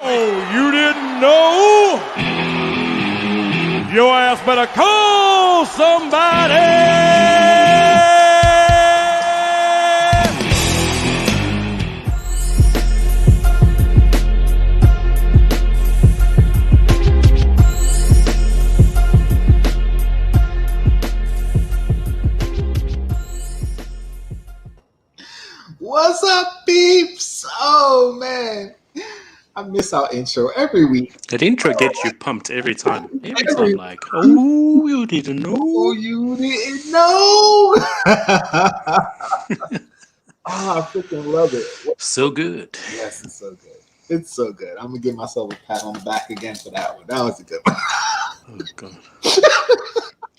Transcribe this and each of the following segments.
Oh, you didn't know? Your ass better call somebody! What's up, peeps? Oh, man. I miss our intro every week. That intro gets you pumped every time. Every time, like, oh, you didn't know. Oh, you didn't know. I freaking love it. So good. Yes, it's so good. It's so good. I'm going to give myself a pat on the back again for that one. That was a good one. Oh, God.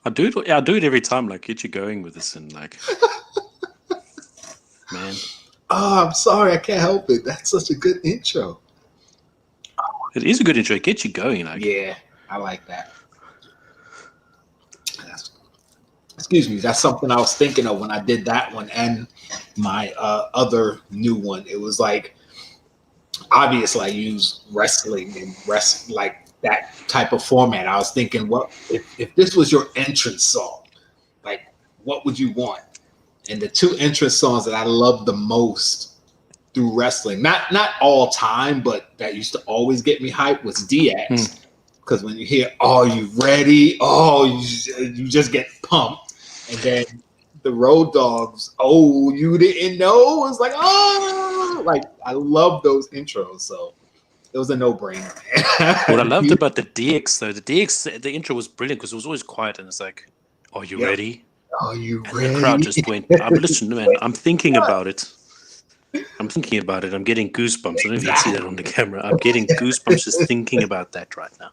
I do it every time, like, get you going with this and, like, man. Oh, I'm sorry. I can't help it. That's such a good intro. It is a good intro. It gets you going. Like. Yeah, I like that. Excuse me. That's something I was thinking of when I did that one and my other new one. It was like, obviously, I use wrestling and like that type of format. I was thinking, what if this was your entrance song? Like, what would you want? And the two entrance songs that I love the most through wrestling, not all time, but that used to always get me hyped, was DX. Because when you hear, "Are you ready?" Oh, you just get pumped. And then the Road Dogs, "Oh, you didn't know?" It's like, oh, like I love those intros. So it was a no-brainer. What I loved about the DX, though, the intro was brilliant because it was always quiet and it's like, "Are you ready?" Are you and ready? The crowd just went, listen, man, I'm thinking about it. I'm getting goosebumps. I don't know if you can see that on the camera. I'm getting goosebumps just thinking about that right now.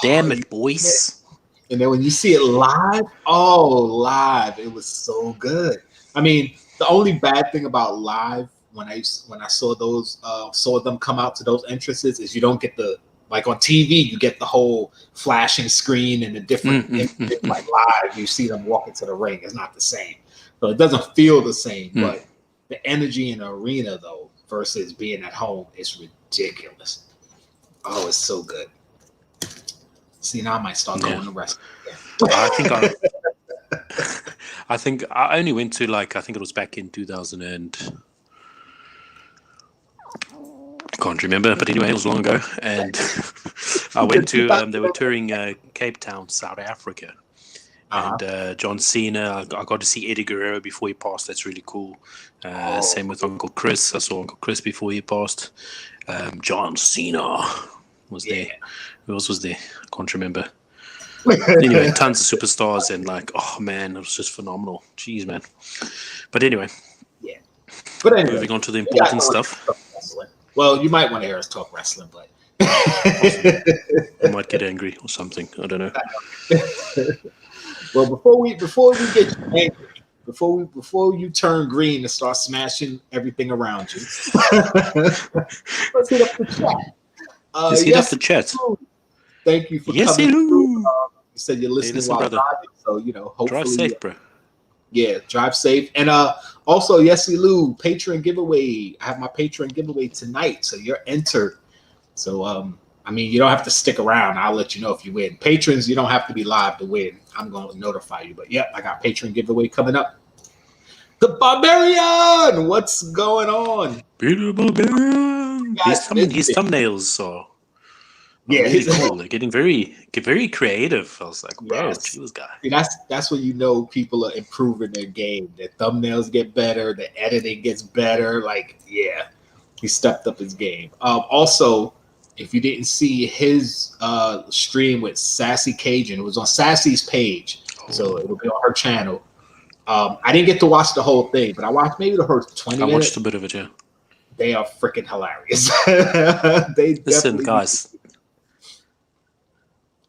Damn it, boys. And then when you see it live, live, it was so good. I mean, the only bad thing about live when I saw them come out to those entrances is you don't get the, like on TV, you get the whole flashing screen and the different images. Like live, you see them walk into the ring. It's not the same. So it doesn't feel the same, but the energy in the arena, though, versus being at home is ridiculous. Oh, it's so good. See, now I might start going to wrestling. I think I only went to, like, I think it was back in 2000 and I can't remember, but anyway, it was long ago. And I went to, they were touring Cape Town, South Africa. And John Cena, I got to see Eddie Guerrero before he passed. That's really cool. Same with Uncle Chris. I saw Uncle Chris before he passed. John Cena was there. Who else was there? I can't remember. Anyway, tons of superstars and like, oh man, it was just phenomenal. Jeez, man. But anyway. Yeah. But anyway, moving on to the important stuff. Well, you might want to hear us talk wrestling, but I might get angry or something. I don't know. Well, before we get you angry, before you turn green and start smashing everything around you, let's hit up the chat. Let's hit up the chat. Thank you for coming. You said you're listening while driving, so hopefully drive safe, bro. Yeah, drive safe. And also, Yesy Lou, Patreon giveaway. I have my Patreon giveaway tonight, so you're entered. So I mean, you don't have to stick around. I'll let you know if you win. Patrons, you don't have to be live to win. I'm going to notify you. But yeah, I got Patreon giveaway coming up. The Barbarian, what's going on? Peter Barbarian. His thumbnails are really cool. They're getting very creative. I was like, bro, this guy. See, that's when you know people are improving their game. Their thumbnails get better. The editing gets better. Like, yeah, he stepped up his game. Also, if you didn't see his stream with Sassy Cajun, it was on Sassy's page, so it'll be on her channel. I didn't get to watch the whole thing, but I watched maybe the first 20 minutes. I watched a bit of it, yeah. They are freaking hilarious. Listen, guys,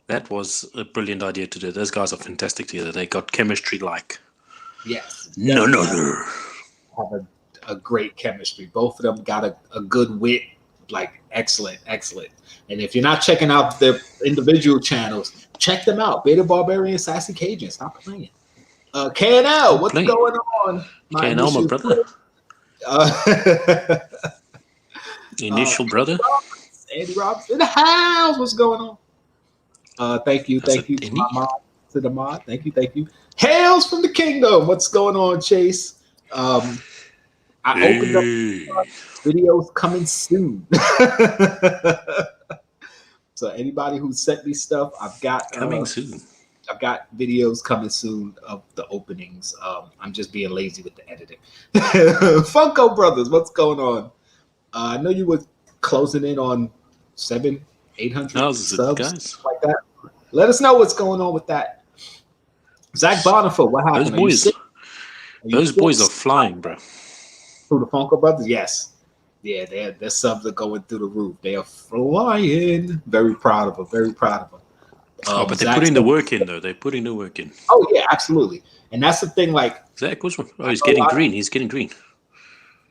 that was a brilliant idea to do. Those guys are fantastic together. They got chemistry like none other. Have a great chemistry. Both of them got a good wit. Like excellent. And if you're not checking out their individual channels, check them out. Beta Barbarian, Sassy Cajun. Stop playing. KNL, what's going on? KNL, my brother. Initial brother. Andy Roberts in the house. What's going on? Thank you to my mod, to the mod. Thank you. Hails from the kingdom. What's going on, Chase? I opened up videos coming soon. So anybody who sent me stuff, I've got coming soon. I've got videos coming soon of the openings. I'm just being lazy with the editing. Funko Brothers, what's going on? I know you were closing in on 700-800 subs, guys? Like that. Let us know what's going on with that. Zach Bonifer, what happened? Those boys are flying, bro. Through the Funko Brothers, yes. Yeah, their subs are going through the roof. They are flying. Very proud of them. But they're putting the work in, though. They're putting the work in. Oh, yeah, absolutely. And that's the thing, like... Zach, what's wrong? Oh, he's getting green. He's getting green.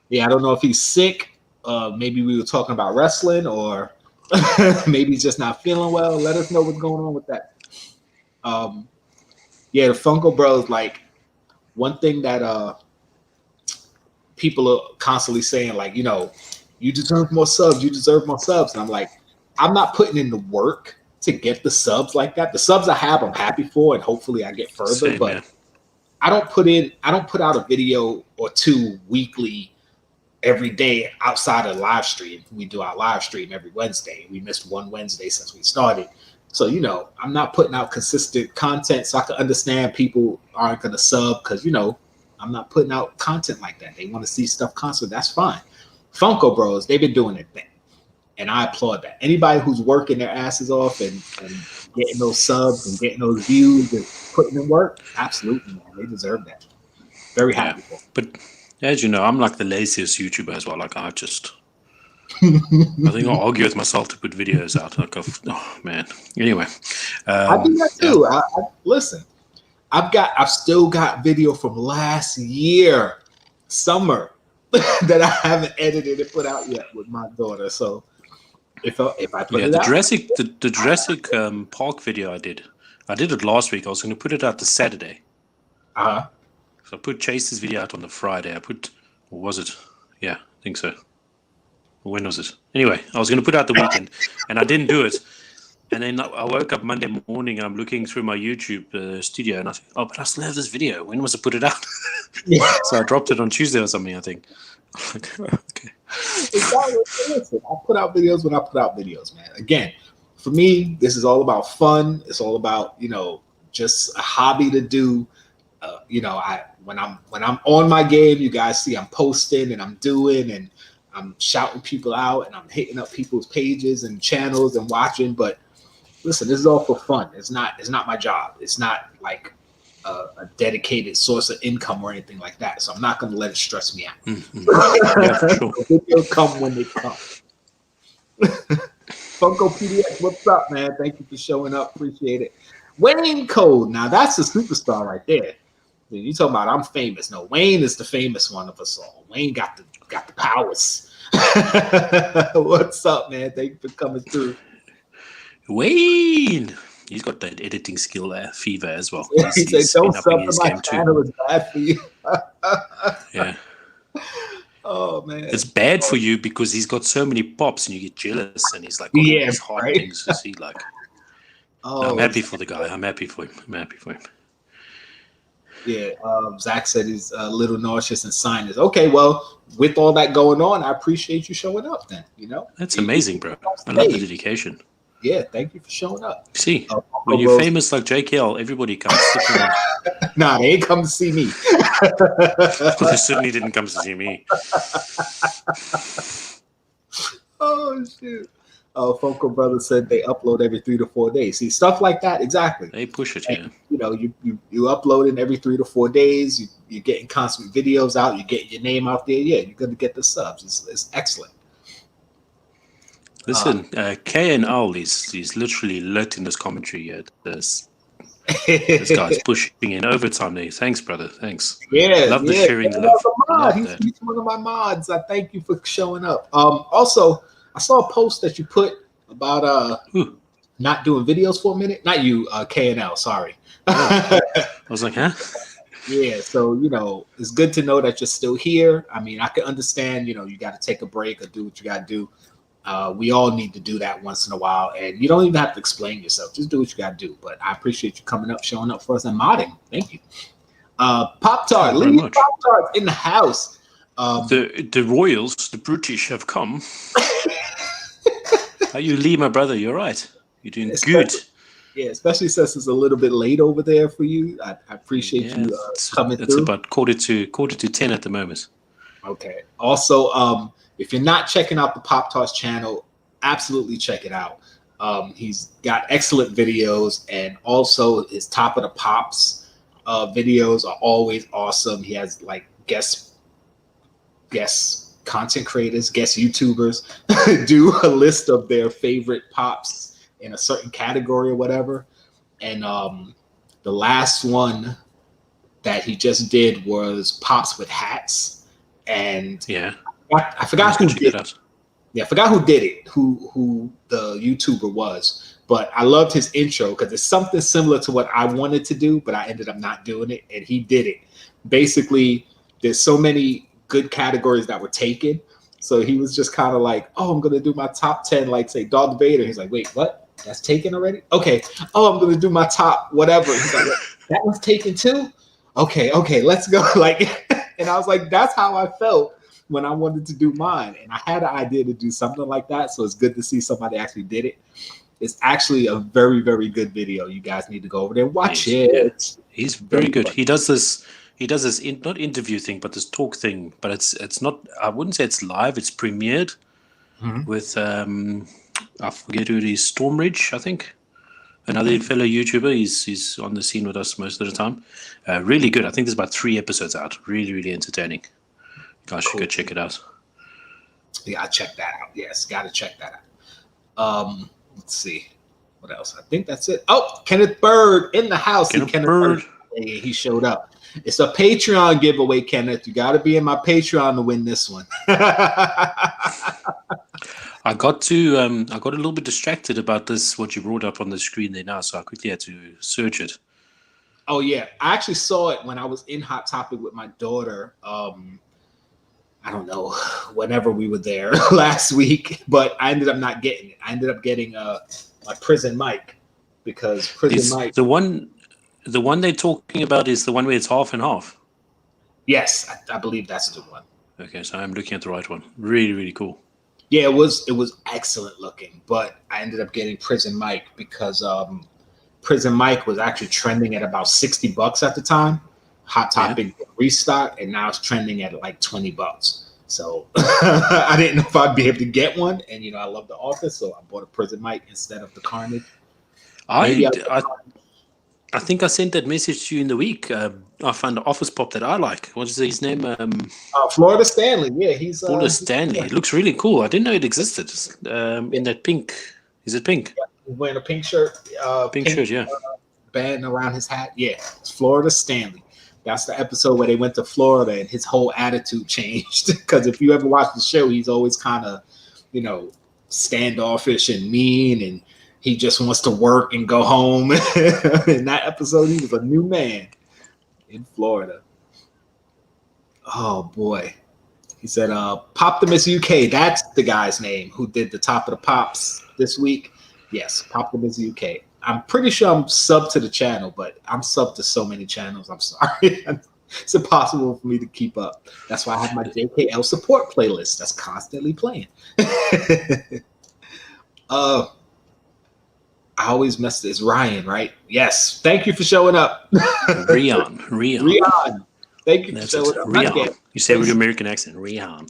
Yeah, I don't know if he's sick. Maybe we were talking about wrestling, or maybe he's just not feeling well. Let us know what's going on with that. Yeah, the Funko Bros, like, one thing that people are constantly saying, like, you know, you deserve more subs. And I'm like, I'm not putting in the work to get the subs like that. The subs I have, I'm happy for, and hopefully I get further. Same, but man. I don't put out a video or two weekly every day outside of live stream. We do our live stream every Wednesday. We missed one Wednesday since we started. So, you know, I'm not putting out consistent content, so I can understand people aren't going to sub because, you know, I'm not putting out content like that. They want to see stuff constantly. That's fine. Funko Bros, they've been doing their thing. And I applaud that. Anybody who's working their asses off and getting those subs and getting those views and putting in work, absolutely, man. They deserve that. Very happy for them. But as you know, I'm like the laziest YouTuber as well. Like, I think I'll argue with myself to put videos out. Like, oh, man. Anyway. I do that too. Yeah. Listen, I've still got video from last year, summer, that I haven't edited and put out yet with my daughter. So if I put it out, the Jurassic Park video I did it last week. I was going to put it out this Saturday. So I put Chase's video out on the Friday. Or was it? Yeah, I think so. When was it? Anyway, I was going to put out the weekend, and I didn't do it. And then I woke up Monday morning, and I'm looking through my YouTube studio, and I think, oh, but I still have this video. When was I put it out? Yeah. So I dropped it on Tuesday or something, I think. Okay. Listen, I put out videos when I put out videos, man. Again, for me, this is all about fun. It's all about, you know, just a hobby to do. You know, when I'm on my game, you guys see I'm posting and I'm doing and I'm shouting people out and I'm hitting up people's pages and channels and watching. But listen, this is all for fun. It's not my job. It's not like a dedicated source of income or anything like that. So I'm not going to let it stress me out. Mm-hmm. Yeah, for sure. They'll come when they come. Funko PDX, what's up, man? Thank you for showing up. Appreciate it. Wayne Code. Now that's a superstar right there. You talking about I'm famous? No, Wayne is the famous one of us all. Wayne got the powers. What's up, man? Thank you for coming through. Wayne, he's got that editing skill fever as well. He said, "Don't sub to my channel. It's bad for you." Yeah. Oh man, it's bad for you because he's got so many pops and you get jealous and he's like, these hard things to see. Like, no, I'm happy for the guy. I'm happy for him. Yeah, Zach said he's a little nauseous and sinus. Okay, well, with all that going on, I appreciate you showing up. Then that's amazing, bro. I love the dedication. Yeah, thank you for showing up. See, when you're famous like Jkl, everybody comes. Nah, they ain't come to see me. They certainly didn't come to see me. Oh shit! Funko Brothers said they upload every 3 to 4 days. See, stuff like that, exactly. They push it, and, you uploading every 3 to 4 days. You're getting constant videos out. You're getting your name out there. Yeah, you're gonna get the subs. It's excellent. Listen, KNL is literally lit in this commentary here. This guy's pushing in overtime there. Thanks, brother. Thanks. Yeah, love the sharing the love. He's one of my mods. I thank you for showing up. Also, I saw a post that you put about not doing videos for a minute. Not you, KNL. Sorry. I was like, huh? Yeah, so it's good to know that you're still here. I mean, I can understand. You got to take a break or do what you got to do. We all need to do that once in a while, and you don't even have to explain yourself. Just do what you got to do. But I appreciate you coming up, showing up for us, and modding. Thank you. Pop-Tart, leave Pop-Tarts in the house. The royals, the British, have come. How you, Lee, my brother? You're right. You're doing good. Yeah, especially since it's a little bit late over there for you. I appreciate you coming through. It's about quarter to 10 at the moment. Okay. Also, if you're not checking out the Pop-Tarts channel, absolutely check it out. He's got excellent videos, and also his Top of the Pops videos are always awesome. He has like guest content creators, guest YouTubers do a list of their favorite pops in a certain category or whatever. And the last one that he just did was pops with hats. And I forgot who did it. Yeah, I forgot who did it, who the YouTuber was. But I loved his intro because it's something similar to what I wanted to do, but I ended up not doing it, and he did it. Basically, there's so many good categories that were taken. So he was just kind of like, oh, I'm going to do my top 10, like say Darth Vader. He's like, wait, what? That's taken already? Okay. Oh, I'm going to do my top whatever. He's like, that was taken too? Okay, let's go. Like, and I was like, that's how I felt when I wanted to do mine. And I had an idea to do something like that. So it's good to see somebody actually did it. It's actually a very, very good video. You guys need to go over there and watch it. Yeah. He's very good. He does this not interview thing, but this talk thing. But it's not. I wouldn't say it's live. It's premiered with I forget who it is. Stormridge, I think. Another fellow YouTuber. He's on the scene with us most of the time. Really good. I think there's about 3 episodes out. Really, really entertaining. You guys should go check it out. Yeah, I check that out. Yes, gotta check that out. Let's see. What else? I think that's it. Oh, Kenneth Bird in the house. Kenneth Bird. He showed up. It's a Patreon giveaway, Kenneth. You got to be in my Patreon to win this one. I got a little bit distracted about this, what you brought up on the screen there now, so I quickly had to search it. Oh, yeah. I actually saw it when I was in Hot Topic with my daughter. I don't know, whenever we were there last week, but I ended up not getting it. I ended up getting my Prison Mike because Mike. The one they're talking about is the one where it's half and half. Yes, I believe that's the one. Okay, so I'm looking at the right one. Really, really cool. Yeah, it was excellent looking, but I ended up getting Prison Mike because Prison Mike was actually trending at about $60 at the time. Hot Topic restock, and now it's trending at like $20. So I didn't know if I'd be able to get one, and I love The Office, so I bought a Prison Mike instead of the Carnage. I think I sent that message to you in the week. I found an Office Pop that I like. What is his name? Florida Stanley. Yeah, he's Florida Stanley. It looks really cool. I didn't know it existed. In that pink. Is it pink? Yeah, he's wearing a pink shirt. Pink shirt, yeah. Band around his hat. Yeah, it's Florida Stanley. That's the episode where they went to Florida and his whole attitude changed. Because if you ever watch the show, he's always kind of, standoffish and mean, and he just wants to work and go home. In that episode, he was a new man in Florida. Oh, boy. He said, Poptimus UK. That's the guy's name who did the Top of the Pops this week. Yes, Poptimus UK. I'm pretty sure I'm subbed to the channel, but I'm subbed to so many channels. I'm sorry. It's impossible for me to keep up. That's why I have my Jkl support playlist that's constantly playing. I always mess this. Ryan, right? Yes. Thank you for showing up. Rian. Thank you for showing up. Rian. You say with your American accent. Rian.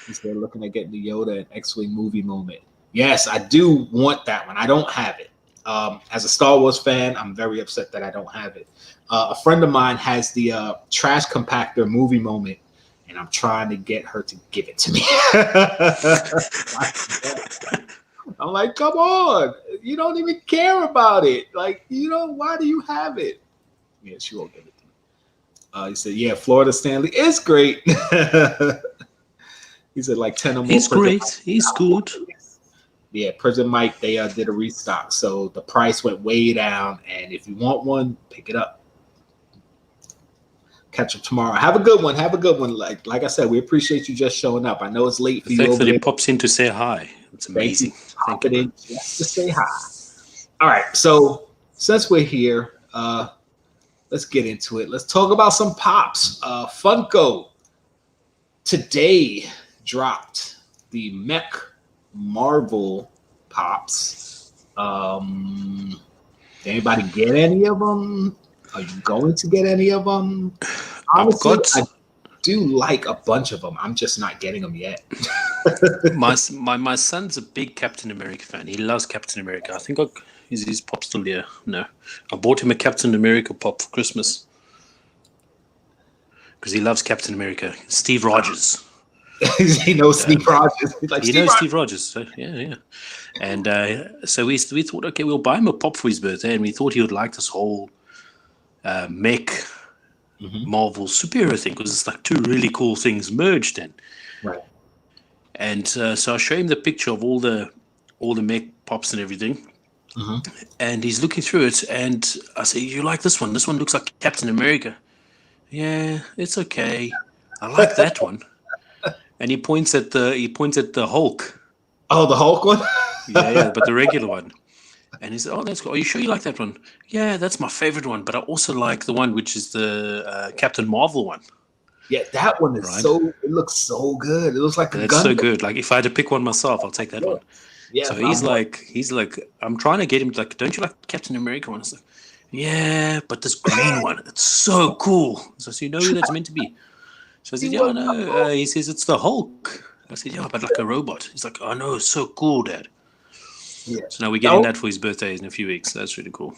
He's there looking at getting the Yoda and X-Wing movie moment. Yes, I do want that one. I don't have it. As a Star Wars fan, I'm very upset that I don't have it. A friend of mine has the trash compactor movie moment, and I'm trying to get her to give it to me. I'm like, come on. You don't even care about it. Like, why do you have it? Yeah, she won't give it to me. He said, yeah, Florida Stanley is great. He said like 10 or more. He's great. He's good. Yeah, Prison Mike, they did a restock. So the price went way down. And if you want one, pick it up. catch up tomorrow. Have a good one. Have a good one. Like I said, we appreciate you just showing up. I know it's late for The you. fact Over that there. he pops in to say hi. It's amazing. Thank you. In just to say hi. All right. So since we're here, let's get into it. Let's talk about some pops. Funko today dropped the Mech Marvel pops. Did anybody get any of them? Are you going to get any of them? Honestly, I do like a bunch of them. I'm just not getting them yet. my son's a big Captain America fan. He loves Captain America. I think is his pop still here? No, I bought him a Captain America pop for Christmas because he loves Captain America. Steve Rogers. He knows Steve Rogers. He knows Steve Rogers. So, yeah. And so we thought, okay, we'll buy him a pop for his birthday, and we thought he would like this whole mech Marvel superhero thing because it's like two really cool things merged in. Right. And so I show him the picture of all the mech pops and everything, and he's looking through it, and I say, "You like this one? This one looks like Captain America." Yeah, it's okay. I like that one. And he points at the Hulk. Oh, the Hulk one? yeah, but the regular one. And he said, "Oh, that's cool. Are you sure you like that one?" Yeah, that's my favorite one. But I also like the one which is the Captain Marvel one. Yeah, that one is it looks so good. It looks like a gun. That's so good. Like if I had to pick one myself, I'll take that one. Yeah. So he's like, I'm trying to get him like, don't you like Captain America one? I was like, yeah, but this green one, it's so cool. So you know who that's meant to be. So I said, yeah, no. He says it's the Hulk. I said, yeah, but like a robot. He's like, oh no, it's so cool, Dad. Yeah. So now we're getting that for his birthday in a few weeks. That's really cool.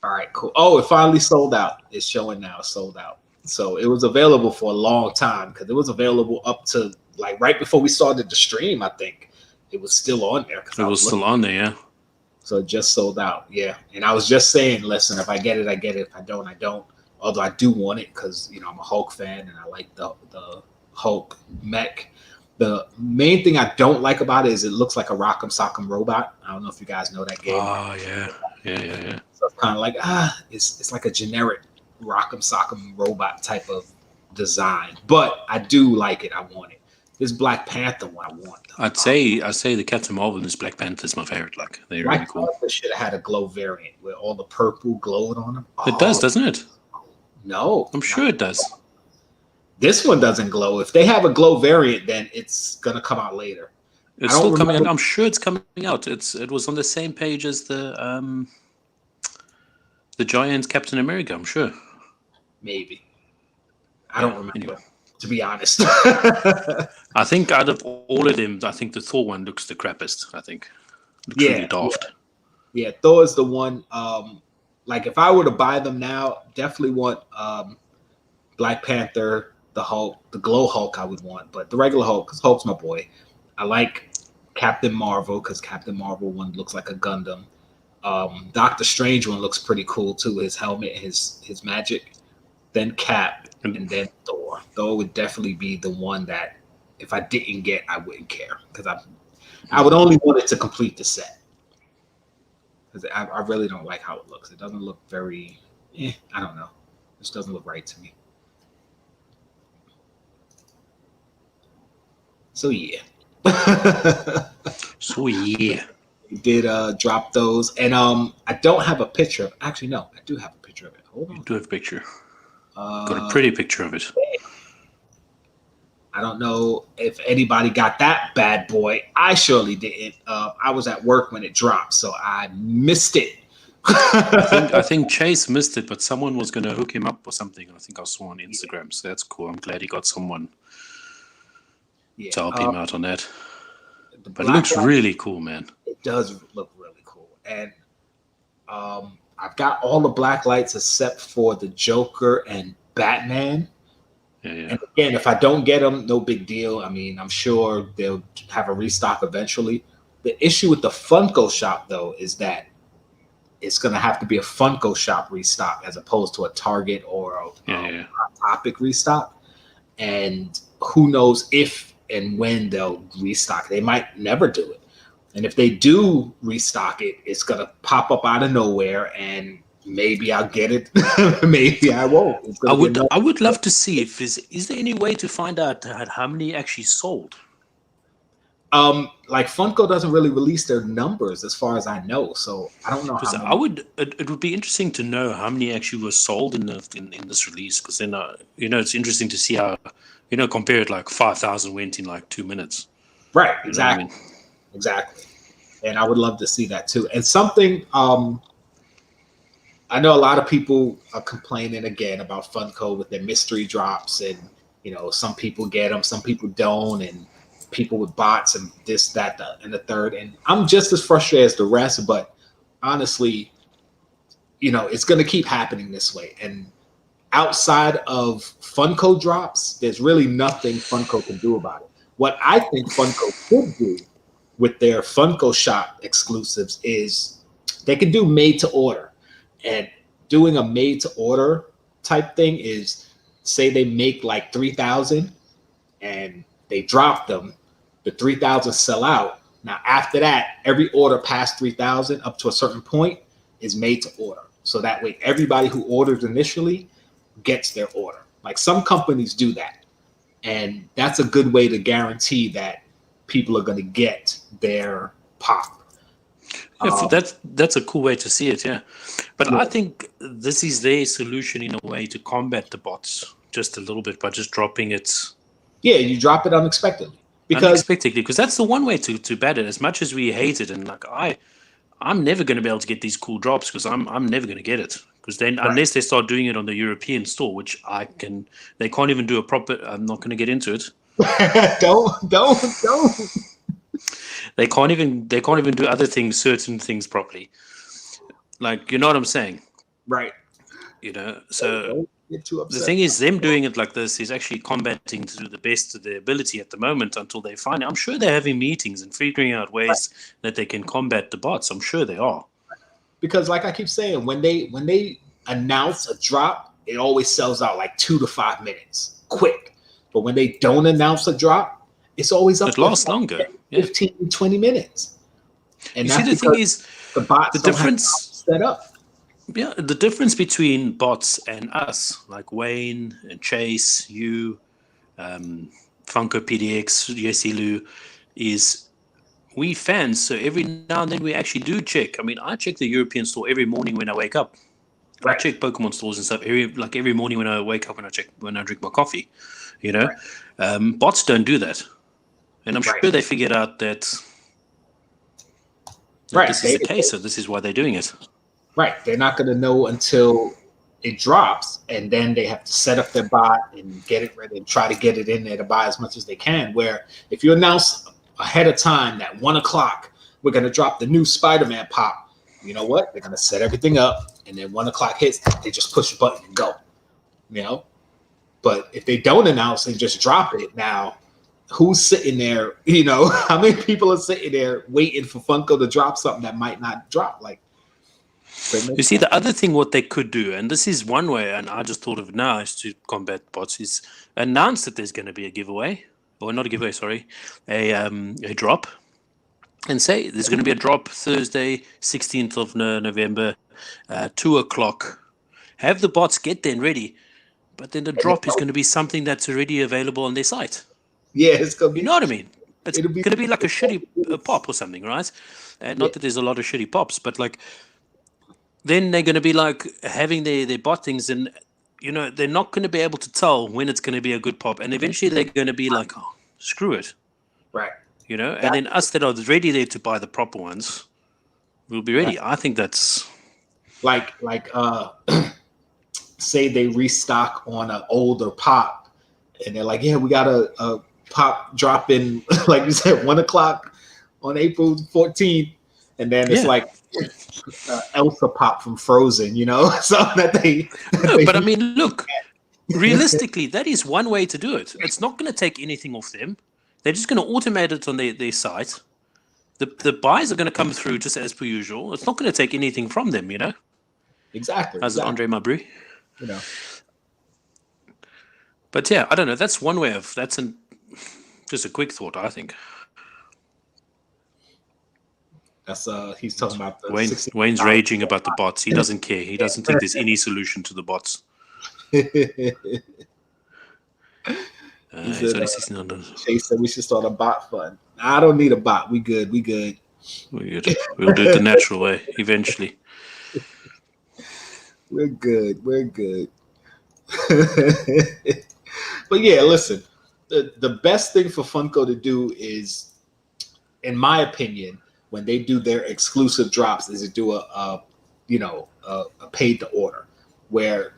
All right, cool. Oh, it finally sold out. It's showing now, sold out. So it was available for a long time because it was available up to like right before we started the stream. I think it was still on there. It was still on there, yeah. So it just sold out, yeah. And I was just saying, listen, if I get it, I get it. If I don't, I don't. Although I do want it because I'm a Hulk fan and I like the Hulk mech. The main thing I don't like about it is it looks like a Rock'em Sock'em robot. I don't know if you guys know that game. Oh yeah. So it's kind of like it's like a generic Rock'em Sock'em robot type of design, but I do like it. I want it. This Black Panther one I want. I'd say the Captain Marvel and this Black Panther is my favorite. Like they're really cool. Panther should have had a glow variant where all the purple glowed on them. It does, doesn't it? No, I'm sure it does. This one doesn't glow. If they have a glow variant, then it's gonna come out later. It's still coming out. I'm sure it's coming out. It was on the same page as the giant Captain America. I'm sure. Maybe. I don't remember. Anyway. To be honest. I think out of all of them, I think the Thor one looks the crappiest. I think. Looks really daft. Yeah, Thor is the one. Like if I were to buy them now, definitely want Black Panther, the Hulk, the Glow Hulk I would want, but the regular Hulk, because Hulk's my boy. I like Captain Marvel because Captain Marvel one looks like a Gundam. Doctor Strange one looks pretty cool too. His helmet, his magic. Then Cap, and then Thor. Thor would definitely be the one that if I didn't get, I wouldn't care because I would only want it to complete the set. Because I really don't like how it looks. It doesn't look very, I don't know. It just doesn't look right to me. So yeah. We did drop those. And I don't have a picture of, actually no, I do have a picture of it. Hold on. You do have a picture. Got a pretty picture of it. I don't know if anybody got that bad boy. I surely didn't. I was at work when it dropped, so I missed it. I think Chase missed it, but someone was going to hook him up or something. I think I saw on Instagram, so that's cool. I'm glad he got someone to help him out on that. But it looks really cool, man. It does look really cool. And I've got all the black lights except for the Joker and Batman. Yeah. And again, if I don't get them, no big deal. I mean, I'm sure they'll have a restock eventually. The issue with the Funko shop, though, is that it's going to have to be a Funko shop restock as opposed to a Target or a Topic restock. And who knows if and when they'll restock. They might never do it. And if they do restock it, it's going to pop up out of nowhere and maybe I'll get it. Maybe I won't. It's I gonna be would love to see if is there any way to find out how many actually sold? like Funko doesn't really release their numbers as far as I know, so I don't know Because how many. it would be interesting to know how many actually were sold in in this release. Because then it's interesting to see how compare it, like 5,000 went in like 2 minutes. Right, You know what I mean? exactly. And I would love to see that too. And something I know a lot of people are complaining again about Funko with their mystery drops, and some people get them, some people don't, and people with bots and this, that, and the third. And I'm just as frustrated as the rest, but honestly, it's going to keep happening this way. And outside of Funko drops, there's really nothing Funko can do about it. What I think Funko could do with their Funko Shop exclusives is they can do made to order. And doing a made to order type thing is, say they make like 3,000 and they drop them, the 3,000 sell out. Now, after that, every order past 3,000 up to a certain point is made to order. So that way, everybody who orders initially gets their order. Like some companies do that. And that's a good way to guarantee that people are going to get their pop. Yeah, that's a cool way to see it, yeah. But I think this is their solution in a way to combat the bots just a little bit by just dropping it. Yeah, you drop it unexpectedly. Because that's the one way to bat it. As much as we hate it, and like I'm never going to be able to get these cool drops because I'm never going to get it. Because then, unless they start doing it on the European store, which they can't even do a proper. I'm not going to get into it. Don't. They can't even do certain things properly. Like, you know what I'm saying? Right. So Don't get too upset. the thing is, them doing it like this is actually combating to the best of their ability at the moment until they find it. I'm sure they're having meetings and figuring out ways that they can combat the bots. I'm sure they are. Because like I keep saying, when they announce a drop, it always sells out like 2 to 5 minutes, quick. But when they don't announce a drop, it's always up. It lasts longer, 15, 20 minutes. And you see, the thing is, the bots the difference set up. Yeah, the difference between bots and us, like Wayne and Chase, you, Funko PDX, Jkl, is we fans. So every now and then we actually do check. I mean, I check the European store every morning when I wake up. Right. I check Pokemon stores and stuff every morning when I wake up, when I drink my coffee. Bots don't do that, and I'm sure they figured out that this is the case. So this is why they're doing it. Right. They're not going to know until it drops, and then they have to set up their bot and get it ready and try to get it in there to buy as much as they can. Where if you announce ahead of time that 1 o'clock we're going to drop the new Spider-Man pop, you know what? They're going to set everything up, and then 1 o'clock hits, they just push a button and go. But if they don't announce and just drop it, now who's sitting there? How many people are sitting there waiting for Funko to drop something that might not drop? Like. You see, the other thing what they could do, and this is one way, and I just thought of it now, is to combat bots, is announce that there's going to be a giveaway, or not a giveaway, sorry, a drop, and say there's going to be a drop Thursday, 16th of November, 2 o'clock. Have the bots get there and ready, but then the drop is going to be something that's already available on their site. Yeah, it's going to be. You know what I mean? It's going to be like a shitty pop or something, right? Not that there's a lot of shitty pops, but like. Then they're going to be like having their bot things, and they're not going to be able to tell when it's going to be a good pop, and eventually they're going to be like, oh, screw it, right? And then us that are ready there to buy the proper ones will be ready. I think that's like say they restock on an older pop, and they're like, yeah, we got a pop drop in, like you said, 1 o'clock on April 14th, and then it's like. Elsa pop from Frozen, so that they. No, but I mean, look, realistically, that is one way to do it. It's not going to take anything off them. They're just going to automate it on their site. The buys are going to come through just as per usual. It's not going to take anything from them, Exactly. How's it, Andre Mabry? You know. But yeah, I don't know. That's one way of. Just a quick thought, I think. That's he's talking about the Wayne's raging about the bots. He doesn't care. He doesn't think there's any solution to the bots. It's only $16. Chase said we should start a bot fund. I don't need a bot. We good. We'll do it the natural way eventually. We're good. But yeah, listen. The best thing for Funko to do is, in my opinion, when they do their exclusive drops, is to do a paid to order, where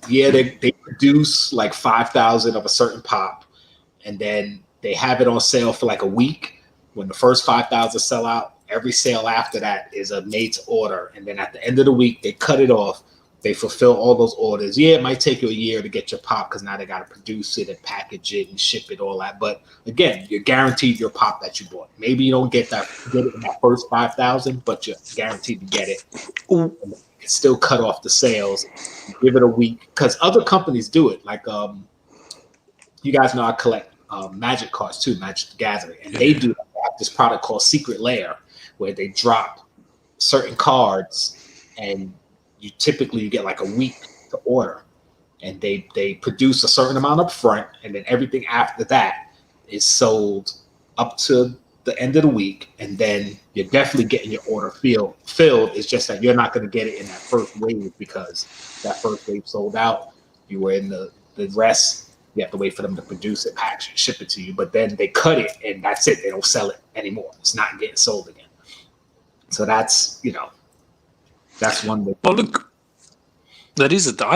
they produce like 5,000 of a certain pop, and then they have it on sale for like a week. When the first 5,000 sell out, every sale after that is a made to order, and then at the end of the week they cut it off. They fulfill all those orders. Yeah, it might take you a year to get your pop because now they got to produce it and package it and ship it, all that. But again, you're guaranteed your pop that you bought. Maybe you don't get it in that first 5,000, but you're guaranteed to get it. You can still cut off the sales. Give it a week because other companies do it. Like you guys know I collect Magic cards too, Magic the Gathering, and they do have this product called Secret Lair where they drop certain cards and you get like a week to order, and they produce a certain amount up front, and then everything after that is sold up to the end of the week, and then you're definitely getting your order filled. It's just that you're not going to get it in that first wave because that first wave sold out. You were in the rest. You have to wait for them to produce it, package it, ship it to you, but then they cut it, and that's it. They don't sell it anymore. It's not getting sold again. So that's that's one way. Well, look, I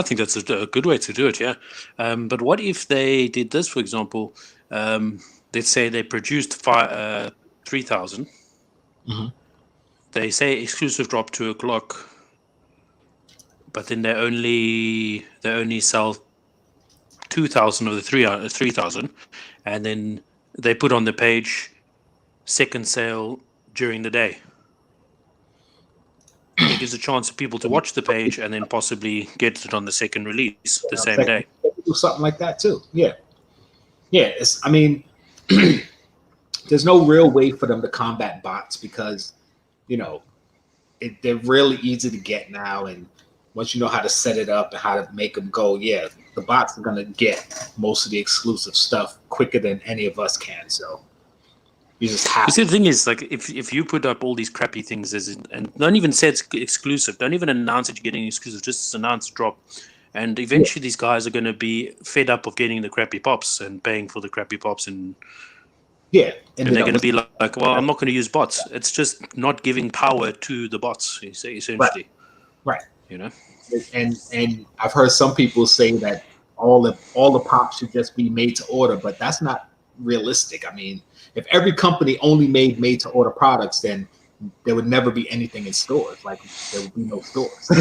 think that's a good way to do it, yeah. But what if they did this, for example? Let's say they produced 3,000. Mm-hmm. They say exclusive drop 2:00, but then they only sell 2,000 of the 3,000, and then they put on the page second sale during the day. It gives a chance for people to watch the page and then possibly get it on the second release the same day. Do something like that too. Yeah. There's no real way for them to combat bots because, they're really easy to get now. And once you know how to set it up and how to make them go, the bots are going to get most of the exclusive stuff quicker than any of us can. So you just have. See, the thing is, like, if you put up all these crappy things and don't even say it's exclusive, don't even announce that you're getting exclusive, just announce drop, and eventually these guys are going to be fed up of getting the crappy pops and paying for the crappy pops, and they're going to be like, well, I'm not going to use bots. It's just not giving power to the bots, essentially. Right. And I've heard some people say that all the pops should just be made to order, but that's not realistic. I mean, if every company only made to order products, then there would never be anything in stores. Like there would be no stores.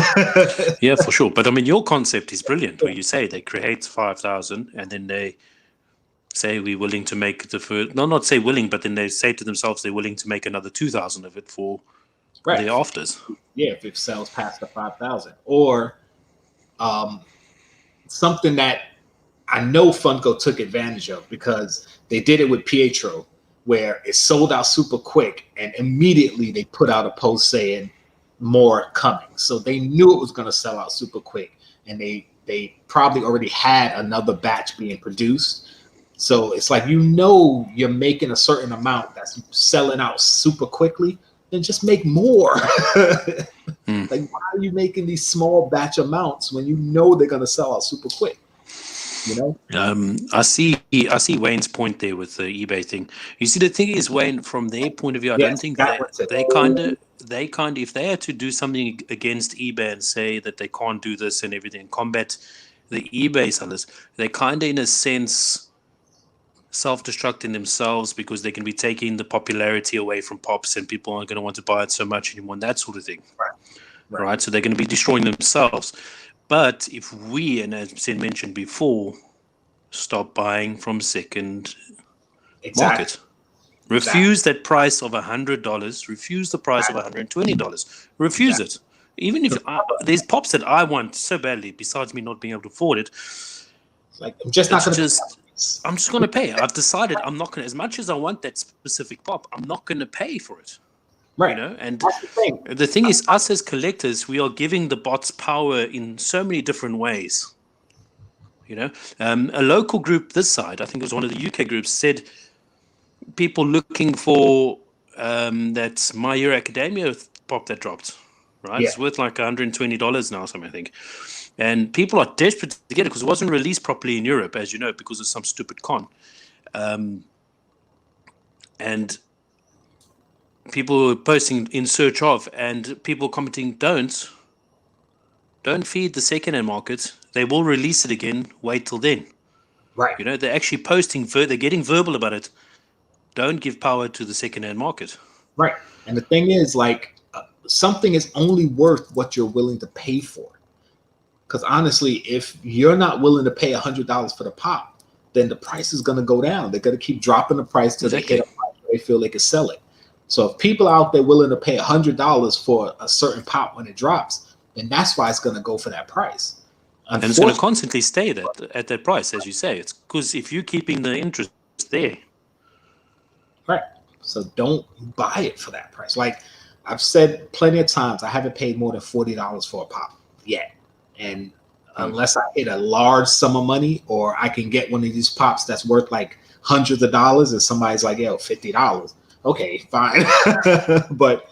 Yeah, for sure. But I mean, your concept is brilliant. Where you say they create 5,000 and then they say we're willing to make the first. No, not say willing, but then they say to themselves they're willing to make another 2,000 of it for the afters. Yeah, if it sells past the 5,000, or something that I know Funko took advantage of because they did it with Pietro, where it sold out super quick, and immediately they put out a post saying more coming. So they knew it was going to sell out super quick, and they probably already had another batch being produced. So it's like, you're making a certain amount that's selling out super quickly, then just make more. Like, why are you making these small batch amounts when you know they're going to sell out super quick? I see Wayne's point there with the eBay thing. You see, the thing is, Wayne, from their point of view, I don't think they kind of if they had to do something against eBay and say that they can't do this and everything, combat the eBay sellers, they kind of, in a sense, self-destructing themselves because they can be taking the popularity away from pops and people aren't going to want to buy it so much anymore and that sort of thing. Right? So they're going to be destroying themselves. But if we, and as I mentioned before, stop buying from second market, refuse that price of $100, refuse the price of $120, refuse it. Even if there's pops that I want so badly, besides me not being able to afford it, like I'm just going to pay. I've decided I'm not going to, as much as I want that specific pop, I'm not going to pay for it. Right. And That's the thing. the thing is, us as collectors, we are giving the bots power in so many different ways. A local group this side, I think it was one of the UK groups, said people looking for that My Hero Academia pop that dropped, right? Yeah. It's worth like $120 now, something, I think. And people are desperate to get it because it wasn't released properly in Europe, as you know, because of some stupid con. And people were posting in search of, and people commenting, don't feed the second-hand market. They will release it again. Wait till then. Right. They're actually posting, they're getting verbal about it. Don't give power to the second-hand market. Right. And the thing is, like, something is only worth what you're willing to pay for. Because honestly, if you're not willing to pay $100 for the pop, then the price is going to go down. They're going to keep dropping the price till they hit a price where they feel they can sell it. So if people out there willing to pay $100 for a certain pop when it drops, then that's why it's going to go for that price. And it's going to constantly stay at that price, as you say. It's because if you're keeping the interest there. Right. So don't buy it for that price. Like I've said plenty of times, I haven't paid more than $40 for a pop yet. And unless I hit a large sum of money, or I can get one of these pops that's worth like hundreds of dollars, and somebody's like, yo, $50. Okay, fine. But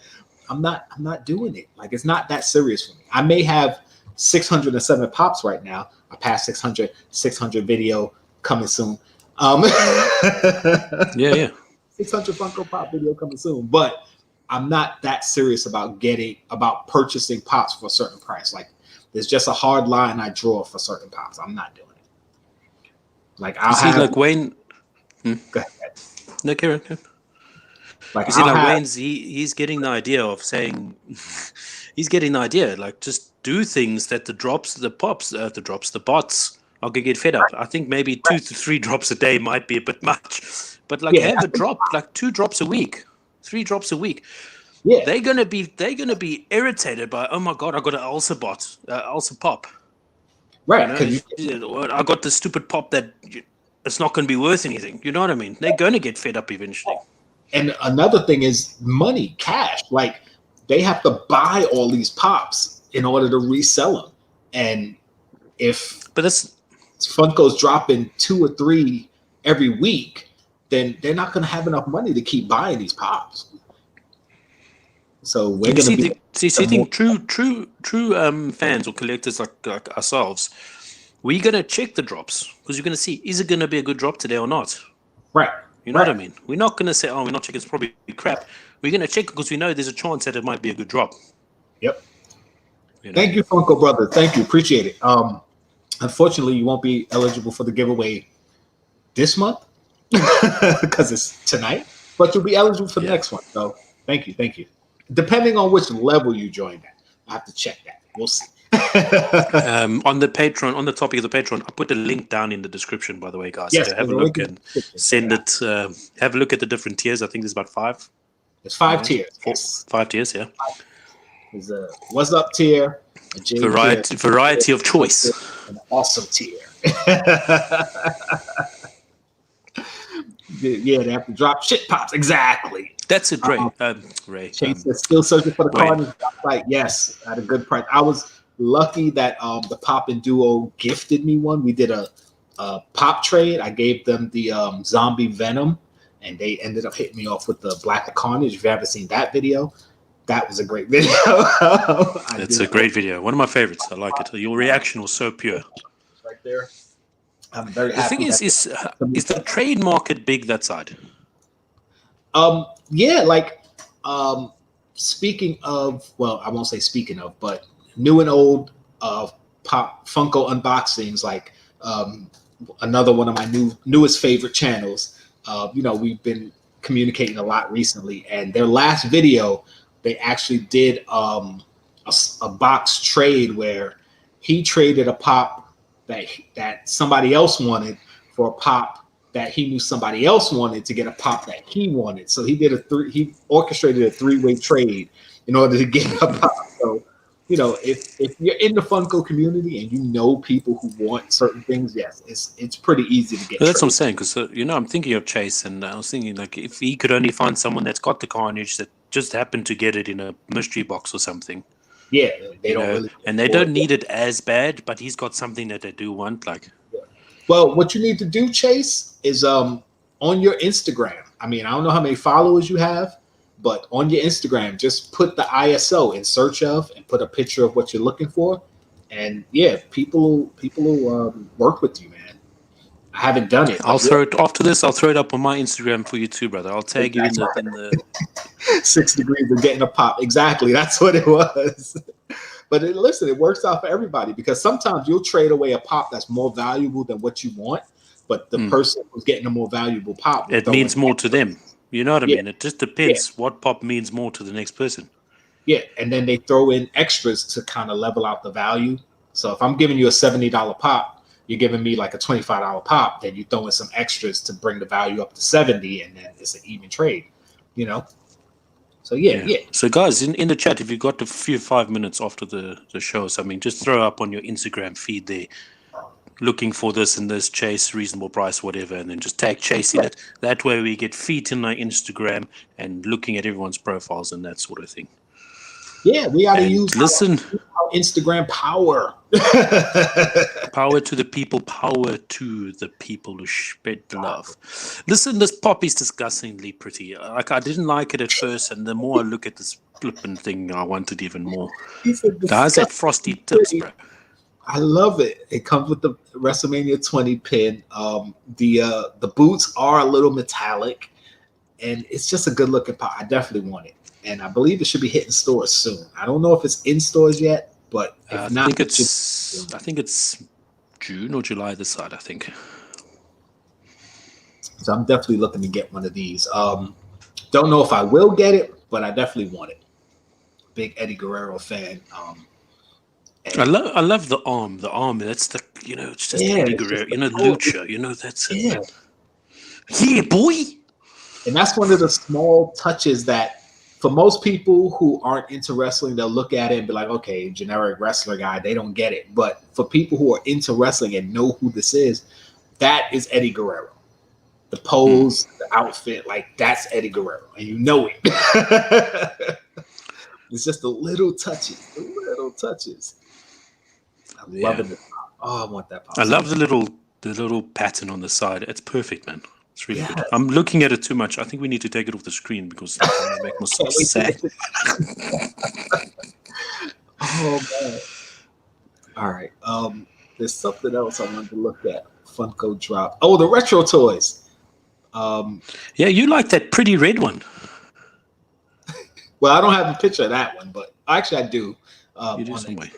I'm not doing it. Like, it's not that serious for me. I may have 607 pops right now. I passed 600 video coming soon. Yeah. 600 Funko Pop video coming soon. But I'm not that serious about purchasing pops for a certain price. Like, there's just a hard line I draw for certain pops. I'm not doing it. Like, like Wayne. Go ahead. No, Karen. Like, you see, like Wayne's, he's getting the idea of saying, he's getting the idea, like, just do things that the bots are gonna get fed up. I think maybe 2 to 3 drops a day might be a bit much, but like have a drop, like 2 drops a week, 3 drops a week. Yeah, they're gonna be irritated by, oh my god, I got an Ulcer pop. Right. I got the stupid pop that it's not going to be worth anything. You know what I mean? They're going to get fed up eventually. And another thing is money, cash. Like, they have to buy all these pops in order to resell them. And if Funko's dropping 2 or 3 every week, then they're not going to have enough money to keep buying these pops. So we're going to be true fans or collectors like ourselves. We're going to check the drops because you're going to see, is it going to be a good drop today or not? Right. You know what I mean? We're not going to say, oh, we're not checking, it's probably crap. We're going to check because we know there's a chance that it might be a good drop. Yep. Thank you, Funko brother. Thank you. Appreciate it. Unfortunately, you won't be eligible for the giveaway this month because it's tonight, but you'll be eligible for the next one. So thank you. Depending on which level you joined at, I have to check that. We'll see. On the Patreon, on the topic of the Patreon, I put a link down in the description, by the way, guys. Yes, so have a look and send it. Have a look at the different tiers. I think there's about 5. There's 5 tiers. 5 tiers, yeah. There's a what's up tier, a variety of choice, an awesome tier. Yeah, they have to drop shit pops. Exactly. That's it, Ray. Ray. Chase is still searching for the card. Like, yes, at a good price. I was lucky that the Pop and Duo gifted me one. We did a pop trade. I gave them the Zombie Venom, and they ended up hitting me off with the Black Carnage. If you haven't seen that video, that was a great video. It's a great video. One of my favorites. I like it. Your reaction was so pure. Right there. I'm very happy. The thing is the trade market big that side? Yeah, like speaking of, well, I won't say speaking of, but new and old pop Funko unboxings, like another one of my newest favorite channels. We've been communicating a lot recently, and their last video, they actually did a box trade where he traded a pop that somebody else wanted for a pop that he knew somebody else wanted to get a pop that he wanted. So he he orchestrated a 3-way trade in order to get a pop. So, if you're in the Funko community and you know people who want certain things, yes, it's pretty easy to get. Well, that's what I'm saying, because I'm thinking of Chase, and I was thinking, like, if he could only find someone that's got the Carnage that just happen to get it in a mystery box or something. Yeah, they don't really, and they don't need it as bad, but he's got something that they do want. Like, well, what you need to do, Chase, is on your Instagram. I mean, I don't know how many followers you have, but on your Instagram, just put the ISO in search of and put a picture of what you're looking for. And yeah, people will work with you, man. I haven't done it. I'll throw it after this. I'll throw it up on my Instagram for you too, brother. I'll tag you in the 6 degrees of getting a pop. Exactly, that's what it was. But listen, it works out for everybody because sometimes you'll trade away a pop that's more valuable than what you want, but the person who's getting a more valuable pop, it means more to them. You know what I mean? It just depends what pop means more to the next person. Yeah, and then they throw in extras to kind of level out the value. So if I'm giving you a $70 pop, you're giving me like a $25 pop, then you throw in some extras to bring the value up to 70, and then it's an even trade, you know? So yeah. So guys, in the chat, if you've got a few 5 minutes after the show, so I mean, just throw up on your Instagram feed there, looking for this and this, Chase, reasonable price, whatever, and then just tag Chase in it. That way we get feet in our Instagram and looking at everyone's profiles and that sort of thing. Yeah, we got to use our Instagram power. Power to the people, power to the people who spread the love. Listen, this pop is disgustingly pretty. Like, I didn't like it at first, and the more I look at this flippin' thing, I want it even more. Guys, that frosty tips, bro. I love it. It comes with the WrestleMania 20 pin. The boots are a little metallic, and it's just a good looking pop. I definitely want it. And I believe it should be hitting stores soon. I don't know if it's in stores yet, but if not, I think it's June or July this side, I think. So I'm definitely looking to get one of these. Don't know if I will get it, but I definitely want it. Big Eddie Guerrero fan. I love the arm. The arm, that's the, it's just Eddie Guerrero, Lucha, that's it. Yeah, boy. And that's one of the small touches that, for most people who aren't into wrestling, they'll look at it and be like, okay, generic wrestler guy, they don't get it. But for people who are into wrestling and know who this is, that is Eddie Guerrero. The pose, the outfit, like that's Eddie Guerrero. And you know it. It's just the little touches. I'm loving it. Oh, I want that pop. I love the little pattern on the side. It's perfect, man. It's really good. I'm looking at it too much. I think we need to take it off the screen because it's going to make myself sad. Oh, man. All right. There's something else I wanted to look at. Funko drop. Oh, the retro toys. Yeah, you like that pretty red one. Well, I don't have a picture of that one, but actually I do. You do some way.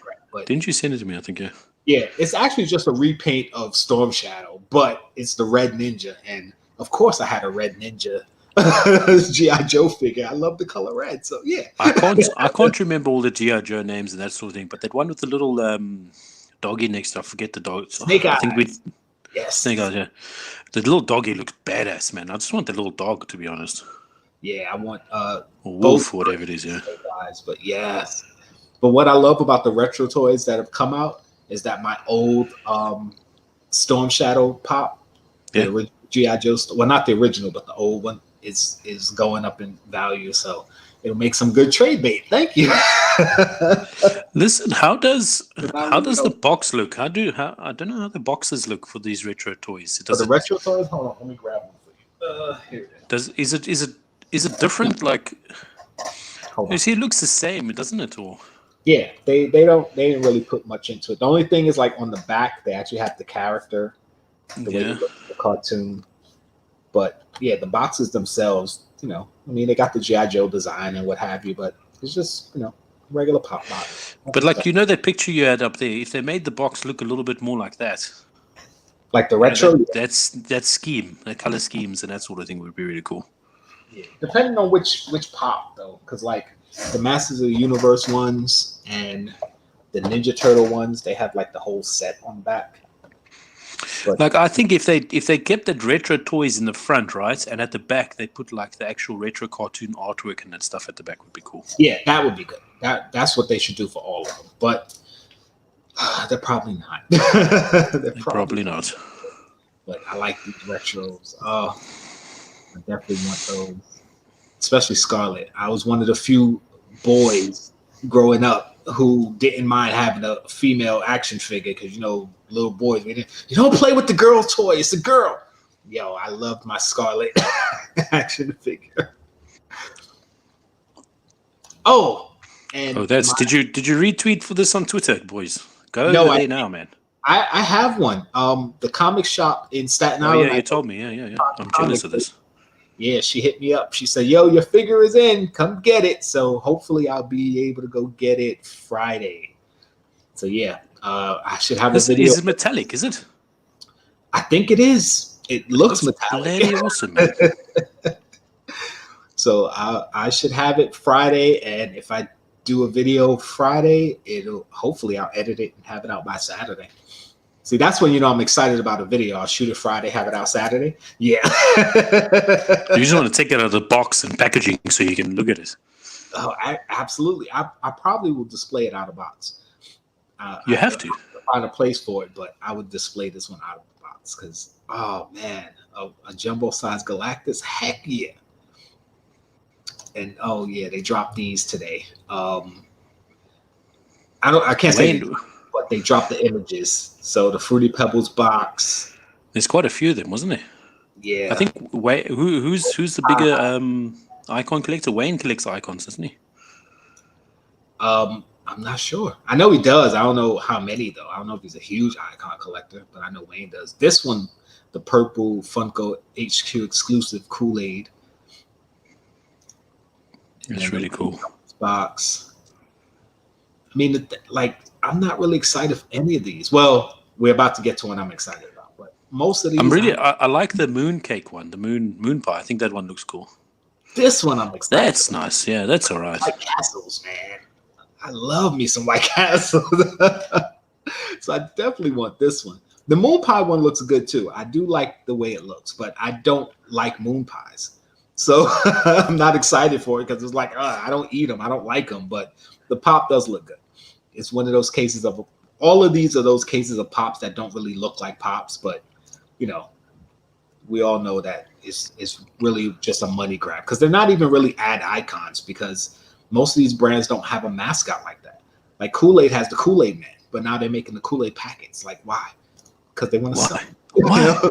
Didn't you send it to me? I think, yeah. Yeah, it's actually just a repaint of Storm Shadow, but it's the Red Ninja. And of course I had a Red Ninja G.I. Joe figure. I love the color red. So yeah. I can't remember all the G.I. Joe names and that sort of thing, but that one with the little doggy next to, I forget the dog. Snake Eyes. Yes. Snake Eyes, yeah. The little doggy looks badass, man. I just want the little dog, to be honest. Yeah, I want or wolf, whatever it is, yeah. Snake Eyes, but yes. But what I love about the retro toys that have come out is that my old Storm Shadow pop, the original G.I. Joe, well, not the original, but the old one is going up in value. So it'll make some good trade bait. Thank you. Listen, how does the box look? I don't know how the boxes look for these retro toys. The retro toys, hold on, let me grab one for you. Here it is. Is it different? Like, you see, it looks the same, doesn't it? Or yeah, they didn't really put much into it. The only thing is, like, on the back, they actually have the character, the cartoon. But yeah, the boxes themselves, I mean, they got the G.I. Joe design and what have you, but it's just, regular pop box. But like, that picture you had up there, if they made the box look a little bit more like that, like the retro, that scheme, the color schemes and that sort of thing would be really cool. Yeah, depending on which pop though, because like the Masters of the Universe ones and the Ninja Turtle ones, they have like the whole set on the back. But, like, I think if they kept the retro toys in the front, right, and at the back they put like the actual retro cartoon artwork and that stuff at the back would be cool. Yeah, that would be good. That's what they should do for all of them. But they're probably not. they're probably not. But I like these retros. Oh, I definitely want those. especially Scarlet. I was one of the few boys growing up who didn't mind having a female action figure because, little boys, you don't play with the girl toy. It's a girl. Yo, I loved my Scarlet action figure. Did you retweet for this on Twitter, boys? Go over there now, man. I have one. The comic shop in Staten Island. Yeah, you told me. Yeah. I'm jealous of this. Yeah, she hit me up. She said, "Yo, your figure is in. Come get it." So hopefully I'll be able to go get it Friday. So yeah, I should have a video. Is it metallic? Is it? I think it is. It looks metallic. Bloody awesome, man. So I should have it Friday, and if I do a video Friday, hopefully I'll edit it and have it out by Saturday. See, that's when I'm excited about a video. I'll shoot it Friday, have it out Saturday. Yeah. You just want to take it out of the box and packaging so you can look at it. Oh, absolutely. I probably will display it out of box. You have to find a place for it, but I would display this one out of the box because, oh man, a jumbo-sized Galactus, heck yeah. And oh yeah, they dropped these today. I can't say, but they dropped the images. So the Fruity Pebbles box. There's quite a few of them, wasn't there? Yeah. I think who's the bigger icon collector? Wayne collects icons, doesn't he? I'm not sure. I know he does. I don't know how many though. I don't know if he's a huge icon collector, but I know Wayne does. This one, the purple Funko HQ exclusive Kool-Aid. It's really cool. Box. I mean, I'm not really excited for any of these. Well, we're about to get to one I'm excited about, but most of these. I like the moon cake one, the moon pie. I think that one looks cool. This one I'm excited. That's nice. Yeah, that's all right. White Castles, man. I love me some White Castles. So I definitely want this one. The moon pie one looks good too. I do like the way it looks, but I don't like moon pies. So I'm not excited for it because it's like, I don't eat them. I don't like them, but the pop does look good. It's one of those cases of, all of these are those cases of pops that don't really look like pops, but we all know that it's really just a money grab because they're not even really ad icons because most of these brands don't have a mascot like that. Like Kool-Aid has the Kool-Aid Man, but now they're making the Kool-Aid packets. Like why? Because they want to sell. Why?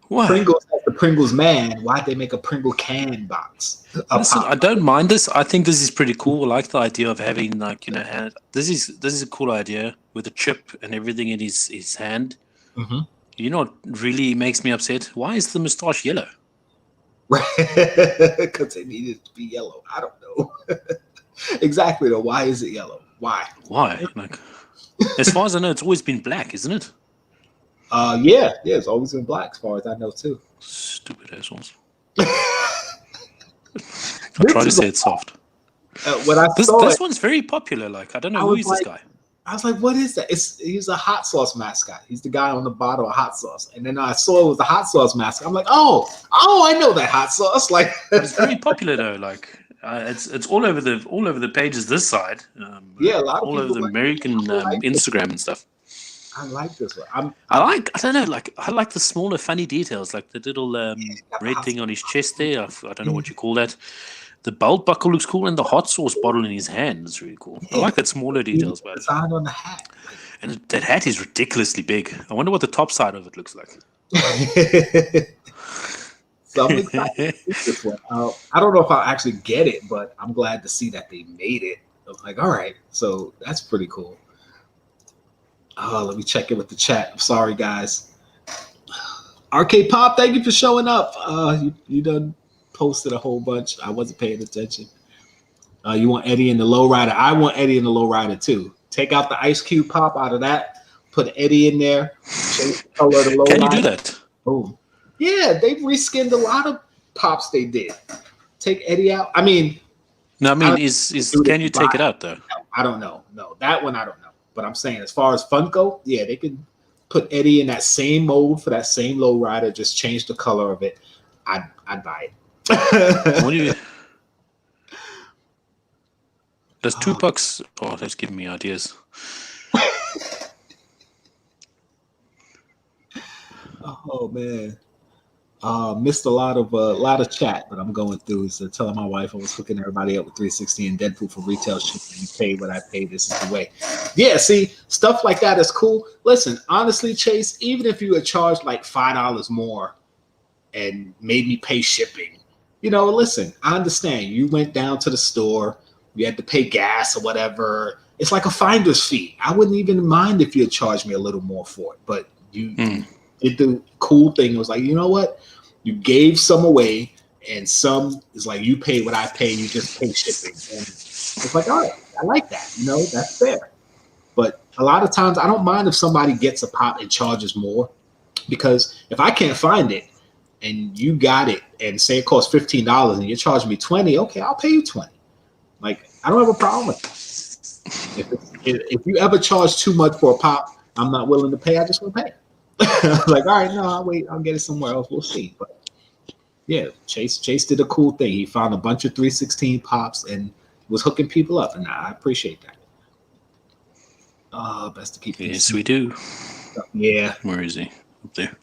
Why? Pringles has the Pringles Man. Why'd they make a Pringle can box? Listen, I don't mind this. I think this is pretty cool. I like the idea of having this is a cool idea with a chip and everything in his hand. Mm-hmm. You know what really makes me upset? Why is the moustache yellow? Because they needed it to be yellow. I don't know. Exactly though. Why is it yellow? Why? Like, as far as I know, it's always been black, isn't it? Yeah, it's always been black as far as I know too. Stupid assholes. I try to say it soft. When I this saw this one's very popular. Like, I don't know who is this guy. I was like, what is that? He's a hot sauce mascot. He's the guy on the bottle of hot sauce. And then I saw it was the hot sauce mascot. I'm like, oh, I know that hot sauce. Like, but it's very popular though. Like, it's all over the pages this side. Yeah, a lot of all over the American Instagram and stuff. I like this one. I don't know. Like, I like the smaller funny details, like the little red thing on his chest there. I don't know what you call that. The belt buckle looks cool, and the hot sauce bottle in his hand is really cool. I like that smaller details, but design on the hat. And that hat is ridiculously big. I wonder what the top side of it looks like. So I'm excited to see this one. I don't know if I'll actually get it, but I'm glad to see that they made it. I'm like, all right, so that's pretty cool. Oh, let me check in with the chat. I'm sorry, guys. RK Pop, thank you for showing up. You done posted a whole bunch. I wasn't paying attention. You want Eddie in the lowrider? I want Eddie in the lowrider too. Take out the Ice Cube Pop out of that. Put Eddie in there. Change the color of the lowrider. Can you do that? Boom. Yeah, they've reskinned a lot of pops. They did. Take Eddie out. I mean, no. I mean, can you take it out though? I don't know. No, that one I don't know. But I'm saying, as far as Funko, yeah, they can put Eddie in that same mold for that same lowrider. Just change the color of it. I'd buy it. What do you? Does $2? Oh, that's giving me ideas. Oh man. Missed a lot of chat, but I'm going through. So telling my wife I was hooking everybody up with 360 and Deadpool for retail shipping. You pay what I pay. This is the way. Yeah, see, stuff like that is cool. Listen, honestly, Chase, even if you had charged like $5 more and made me pay shipping, listen, I understand. You went down to the store, you had to pay gas or whatever. It's like a finder's fee. I wouldn't even mind if you had charged me a little more for it, but you did the cool thing. It was like, you know what? You gave some away, and some is like you pay what I pay. You just pay shipping, and it's like, all right, I like that. That's fair. But a lot of times, I don't mind if somebody gets a pop and charges more, because if I can't find it and you got it, and say it costs $15 and you're charging me $20, okay, I'll pay you $20. Like, I don't have a problem with that. If you ever charge too much for a pop, I'm not willing to pay. I just won't pay. Like, all right, no, I'll wait. I'll get it somewhere else. We'll see. But yeah, Chase did a cool thing. He found a bunch of 316 pops and was hooking people up, and I appreciate that. Best to keep. Yes, we do. Yeah. Where is he? Up there.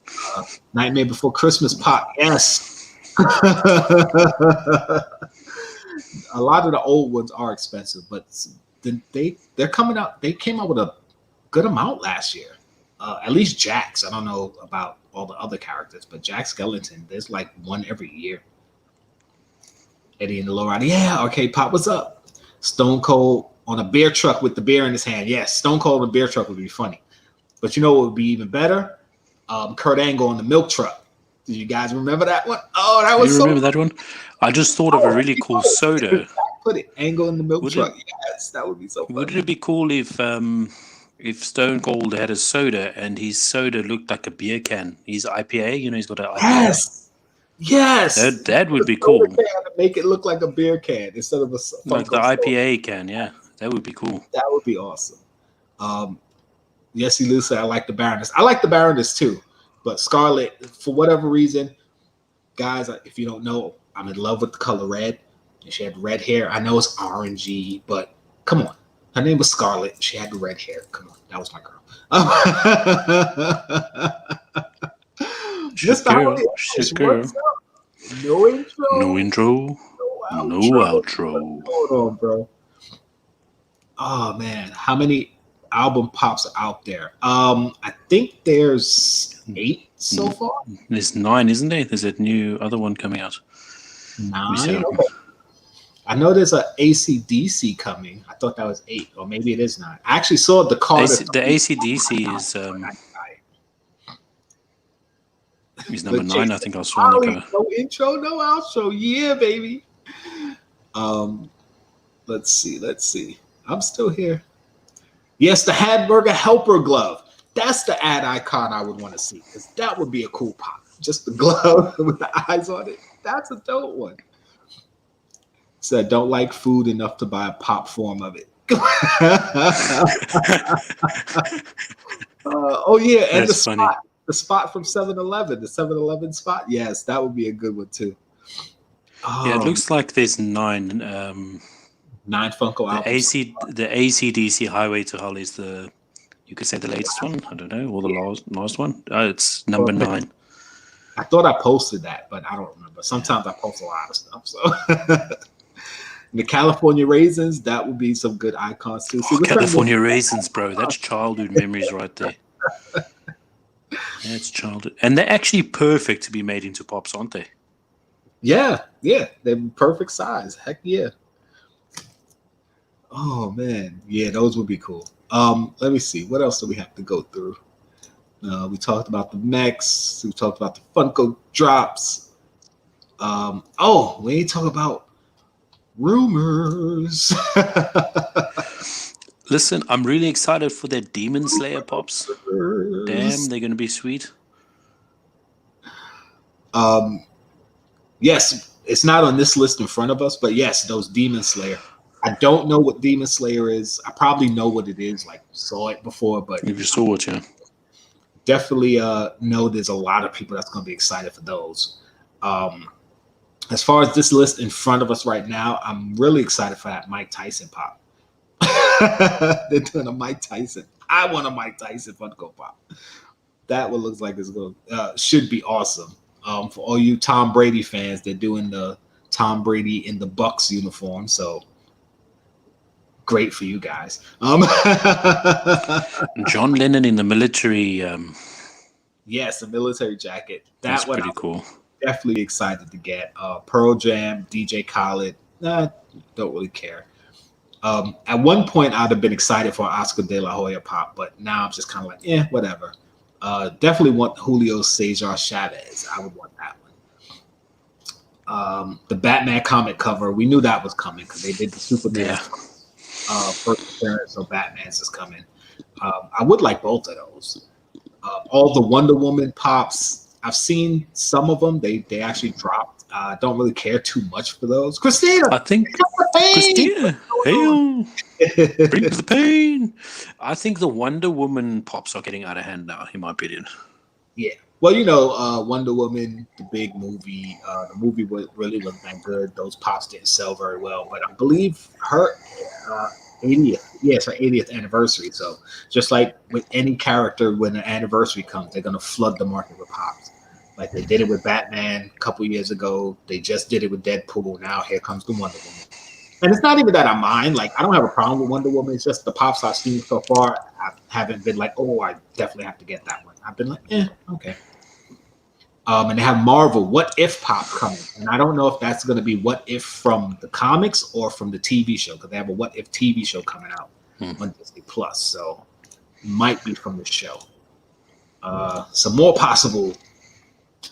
Nightmare Before Christmas pop. Yes. A lot of the old ones are expensive, but they're coming out. They came out with a good amount last year. At least Jax. I don't know about all the other characters, but Jack Skellington, there's like one every year. Eddie and the Lowrider. Yeah, okay, Pop, what's up? Stone Cold on a beer truck with the beer in his hand. Yes, Stone Cold on a beer truck would be funny. But you know what would be even better? Kurt Angle on the milk truck. Did you guys remember that one? Oh, that was remember that one? I just thought of a really cool soda. Put it, Angle in the milk truck. Yes, that would be so funny. Wouldn't it be cool if Stone Cold had a soda and his soda looked like a beer can? His IPA, he's got an IPA. Yes. That would be cool. Make it look like a beer can instead of a like the IPA can. Yeah, that would be cool. That would be awesome. Yes, he Lucy. I like the Baroness. I like the Baroness too, but Scarlet, for whatever reason, guys, if you don't know, I'm in love with the color red. And she had red hair. I know it's orangey, but come on. Her name was Scarlet. She had the red hair. Come on. That was my girl. Girl. No intro. No intro. No outro. Hold on, bro. Oh, man. How many album pops are out there? I think there's 8 so far. There's 9, isn't there? There's a new other one coming out. 9? Okay. I know there's an AC/DC coming. I thought that was 8, or maybe it is 9. I actually saw the card. The AC/DC is number 9. I think I saw on the cover. No intro, no outro. Yeah, baby. Let's see. I'm still here. Yes, the Hadburger Helper glove. That's the ad icon I would want to see, because that would be a cool pop. Just the glove with the eyes on it. That's a dope one. Said, don't like food enough to buy a pop form of it. Oh, yeah. And that's funny. The spot from 7-Eleven, the 7-Eleven spot. Yes, that would be a good one, too. Yeah, it last like there's 9. 9 Funko albums. The AC/DC Highway to Hell is you could say the latest one. I don't know, or the last one. It's number 9. I thought I posted that, but I don't remember. Sometimes I post a lot of stuff, so... The California Raisins, that would be some good icons too. See, California Raisins, bro. That's childhood memories right there. That's childhood. And they're actually perfect to be made into pops, aren't they? Yeah. They're perfect size. Heck yeah. Oh, man. Yeah, those would be cool. Let me see. What else do we have to go through? We talked about the mechs. We talked about the Funko drops. We ain't talk about Rumours. Listen, I'm really excited for their Demon Slayer pops. Damn, they're going to be sweet. Yes, it's not on this list in front of us, but yes, those Demon Slayer. I don't know what Demon Slayer is. I probably know what it is, like saw it before, but if you saw it, yeah. Definitely know there's a lot of people that's going to be excited for those. As far as this list in front of us right now, I'm really excited for that Mike Tyson pop. They're doing a Mike Tyson. I want a Mike Tyson Funko Pop. That one looks like it's going should be awesome. For all you Tom Brady fans, they're doing the Tom Brady in the Bucks uniform. So great for you guys. John Lennon in the military. Yes, a military jacket. That's That one pretty I'm cool. definitely excited to get. Pearl Jam, DJ Khaled. Don't really care. At one point, I'd have been excited for Oscar De La Hoya pop, but now I'm just kind of like, whatever. Definitely want Julio Cesar Chavez. I would want that one. The Batman comic cover, we knew that was coming because they did the Superman first appearance, so Batman's is coming. I would like both of those. All the Wonder Woman pops, I've seen some of them. They actually dropped. Don't really care too much for those. Christina, I think Christina, hail, bring the pain. I think the Wonder Woman pops are getting out of hand now, in my opinion. Yeah. Well, Wonder Woman, the big movie, the movie really wasn't that good. Those pops didn't sell very well, but I believe her 80th, it's her 80th anniversary. So just like with any character, when an anniversary comes, they're gonna flood the market with pops. Like they did it with Batman a couple years ago. They just did it with Deadpool. Now here comes the Wonder Woman. And it's not even that I mind. Like I don't have a problem with Wonder Woman. It's just the pops I've seen so far. I haven't been like, oh, I definitely have to get that one. I've been like, okay. And they have Marvel What If pop coming, and I don't know if that's going to be What If from the comics or from the TV show, because they have a What If TV show coming out on Disney Plus, so it might be from the show. Some more possible.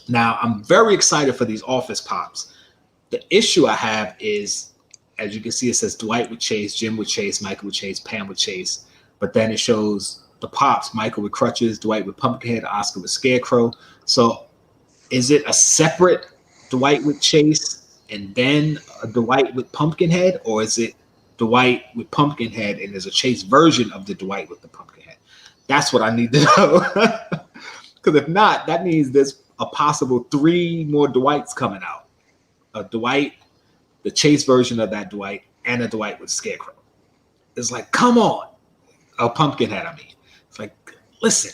Now I'm very excited for these Office pops. The issue I have is, as you can see, it says Dwight with Chase, Jim with Chase, Michael with Chase, Pam with Chase, but then it shows the pops: Michael with crutches, Dwight with Pumpkinhead, Oscar with Scarecrow. So is it a separate Dwight with Chase and then a Dwight with Pumpkinhead, or is it Dwight with Pumpkinhead and there's a Chase version of the Dwight with the Pumpkinhead? That's what I need to know. Because if not, that means there's a possible 3 more Dwights coming out. A Dwight, the Chase version of that Dwight, and a Dwight with Scarecrow. It's like, come on. A Pumpkinhead, I mean. It's like, listen.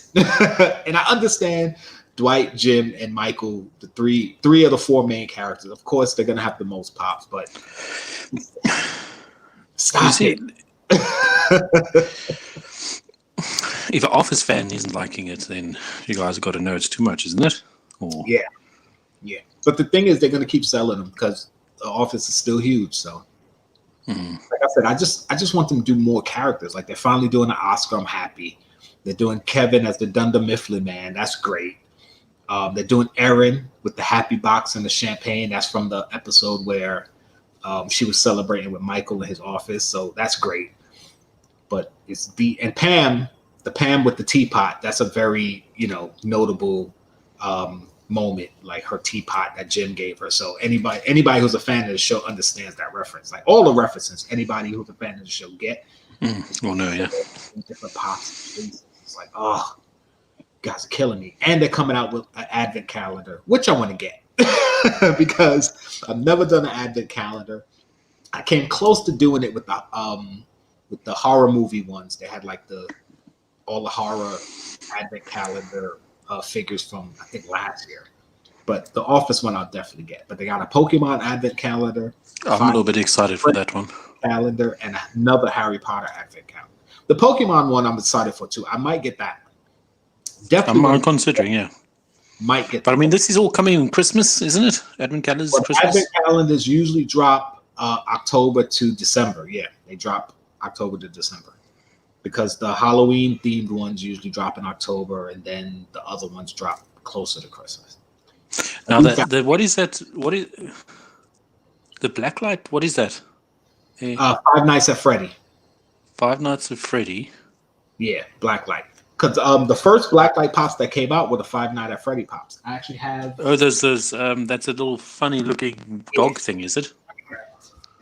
And I understand Dwight, Jim, and Michael, the three of the 4 main characters. Of course, they're gonna have the most pops, but stop it. If an Office fan isn't liking it, then you guys have got to know it's too much, isn't it? Or... Yeah. But the thing is, they're gonna keep selling them because the Office is still huge. So, like I said, I just want them to do more characters. Like they're finally doing an Oscar. I'm happy. They're doing Kevin as the Dunder Mifflin Man. That's great. They're doing Erin with the happy box and the champagne. That's from the episode where she was celebrating with Michael in his office. So that's great. But it's and Pam, the Pam with the teapot. That's a very, notable moment, like her teapot that Jim gave her. So anybody who's a fan of the show understands that reference. Like all the references, anybody who's a fan of the show get. Oh no, yeah. Different pops. It's like, oh, guys are killing me. And they're coming out with an advent calendar, which I want to get because I've never done an advent calendar. I came close to doing it with the horror movie ones. They had like all the horror advent calendar figures from I think last year. But the Office one I'll definitely get. But they got a Pokemon advent calendar. I'm a little bit excited for that one. Calendar and another Harry Potter advent calendar. The Pokemon one I'm excited for too. I might get that. Definitely. I'm considering, Might get. But I mean, this is all coming in Christmas, isn't it? Advent calendars, Christmas. Advent calendars usually drop October to December. Yeah, they drop October to December because the Halloween themed ones usually drop in October, and then the other ones drop closer to Christmas. Now, what is that? What is the Blacklight? What is that? Five Nights at Freddy. Five Nights at Freddy. Yeah, Blacklight. Because the first Blacklight pops that came out were the Five Nights at Freddy pops. I actually have. Oh, there's that's a little funny looking dog thing, is it?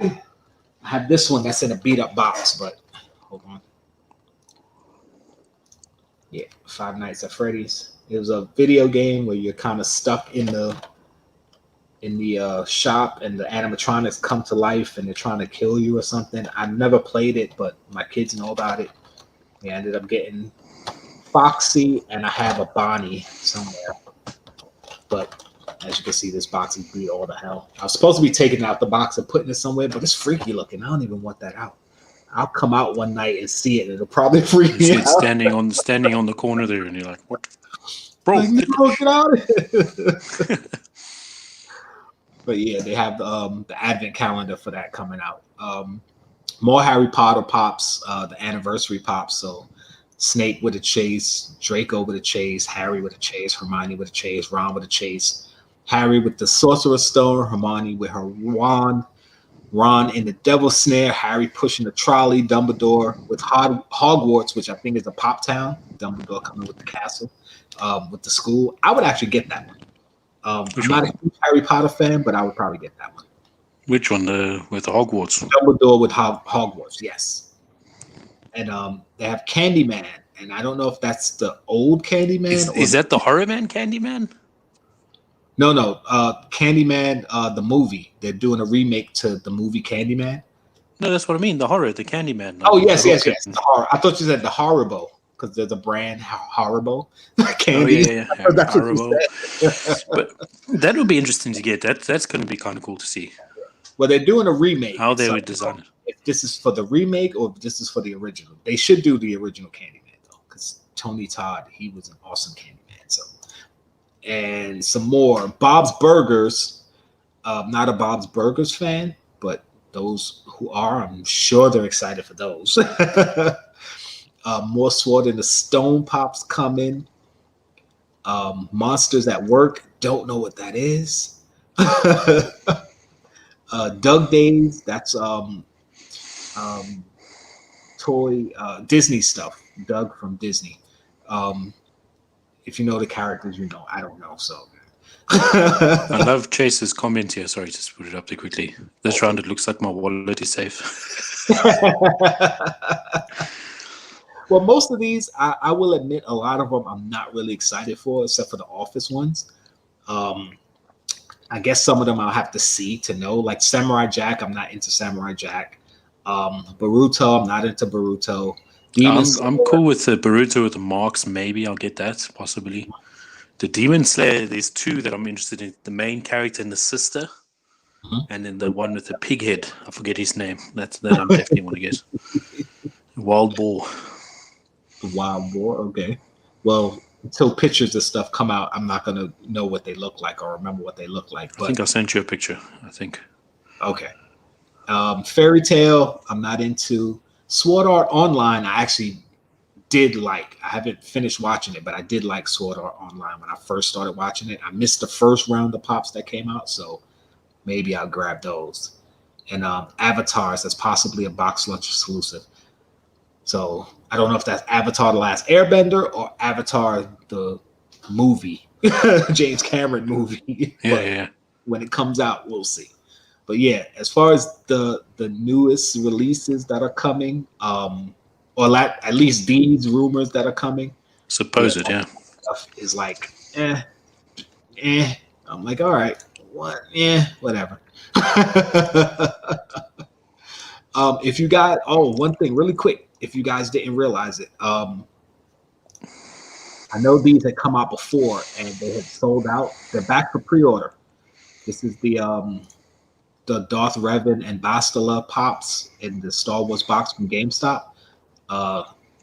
I have this one that's in a beat up box, but hold on. Yeah, Five Nights at Freddy's. It was a video game where you're kind of stuck in the shop and the animatronics come to life and they're trying to kill you or something. I never played it, but my kids know about it. We ended up getting Foxy and I have a Bonnie somewhere. But As you can see, this box is beat all the hell. I was supposed to be taking out the box and putting it somewhere, but it's freaky looking. I don't even want that out. I'll come out one night and see it, and it'll probably freak You me see out. it standing on the corner there, and you're like, "What, bro?" Like, no, get out of here. But yeah, they have the advent calendar for that coming out. More Harry Potter pops, the anniversary pops. So Snape with a chase, Draco with a chase, Harry with a chase, Hermione with a chase, Ron with a chase, Harry with the Sorcerer's Stone, Hermione with her wand, Ron in the Devil's Snare, Harry pushing the trolley, Dumbledore with Hogwarts, which I think is a pop town. Dumbledore coming with the castle, with the school. I would actually get that one. I'm not a huge Harry Potter fan, but I would probably get that one. Which one? With the Hogwarts? Dumbledore with Hogwarts, yes. And they have Candyman, and I don't know if that's the old Candyman. Is that the Horror Man Candyman? No, Candyman, the movie. They're doing a remake to the movie Candyman. No, that's what I mean. The horror, the Candyman. Oh, yes. The horror. I thought you said the Horrible, because there's a brand, Horrible. Candy. Oh, yeah. That's Horrible. But that would be interesting to get. That's going to be kind of cool to see. Well, they're doing a remake. How they would design it. If this is for the remake or if this is for the original. They should do the original Candyman, though, because Tony Todd, he was an awesome Candyman. So, and some more. Bob's Burgers. Not a Bob's Burgers fan, but those who are, I'm sure they're excited for those. More Sword in the Stone pops coming. Monsters at Work. Don't know what that is. Doug Days. That's toy Disney stuff. Doug from Disney. If you know the characters, you know. I don't know. So I love Chase's comment here. Sorry, just put it up there quickly. This round, it looks like my wallet is safe. Well, most of these, I will admit, a lot of them I'm not really excited for, except for the Office ones. I guess some of them I'll have to see to know. Like Samurai Jack, I'm not into Samurai Jack. Boruto, I'm not into Boruto. I'm cool with the Boruto with the marks. Maybe I'll get that, possibly. The Demon Slayer, there's two that I'm interested in. The main character and the sister. And then the one with the pig head. I forget his name. That I definitely want to get. Wild Boar. The Wild Boar, okay. Well, until pictures of stuff come out, I'm not going to know what they look like or remember what they look like. But, I think I sent you a picture, I think. Okay. Fairy Tale, I'm not into. Sword Art Online, I actually did like. I haven't finished watching it, but I did like Sword Art Online when I first started watching it. I missed the first round of pops that came out, so maybe I'll grab those. And Avatars, that's possibly a box lunch exclusive. So I don't know if that's Avatar The Last Airbender or Avatar the movie, James Cameron movie. Yeah. When it comes out, we'll see. But yeah, as far as the newest releases that are coming, or at least these rumors that are coming, Stuff is like, I'm like, all right, what? Whatever. If you got, one thing really quick, if you guys didn't realize it, I know these had come out before and they had sold out. They're back for pre-order. This is the Darth Revan and Bastila pops in the Star Wars box from GameStop.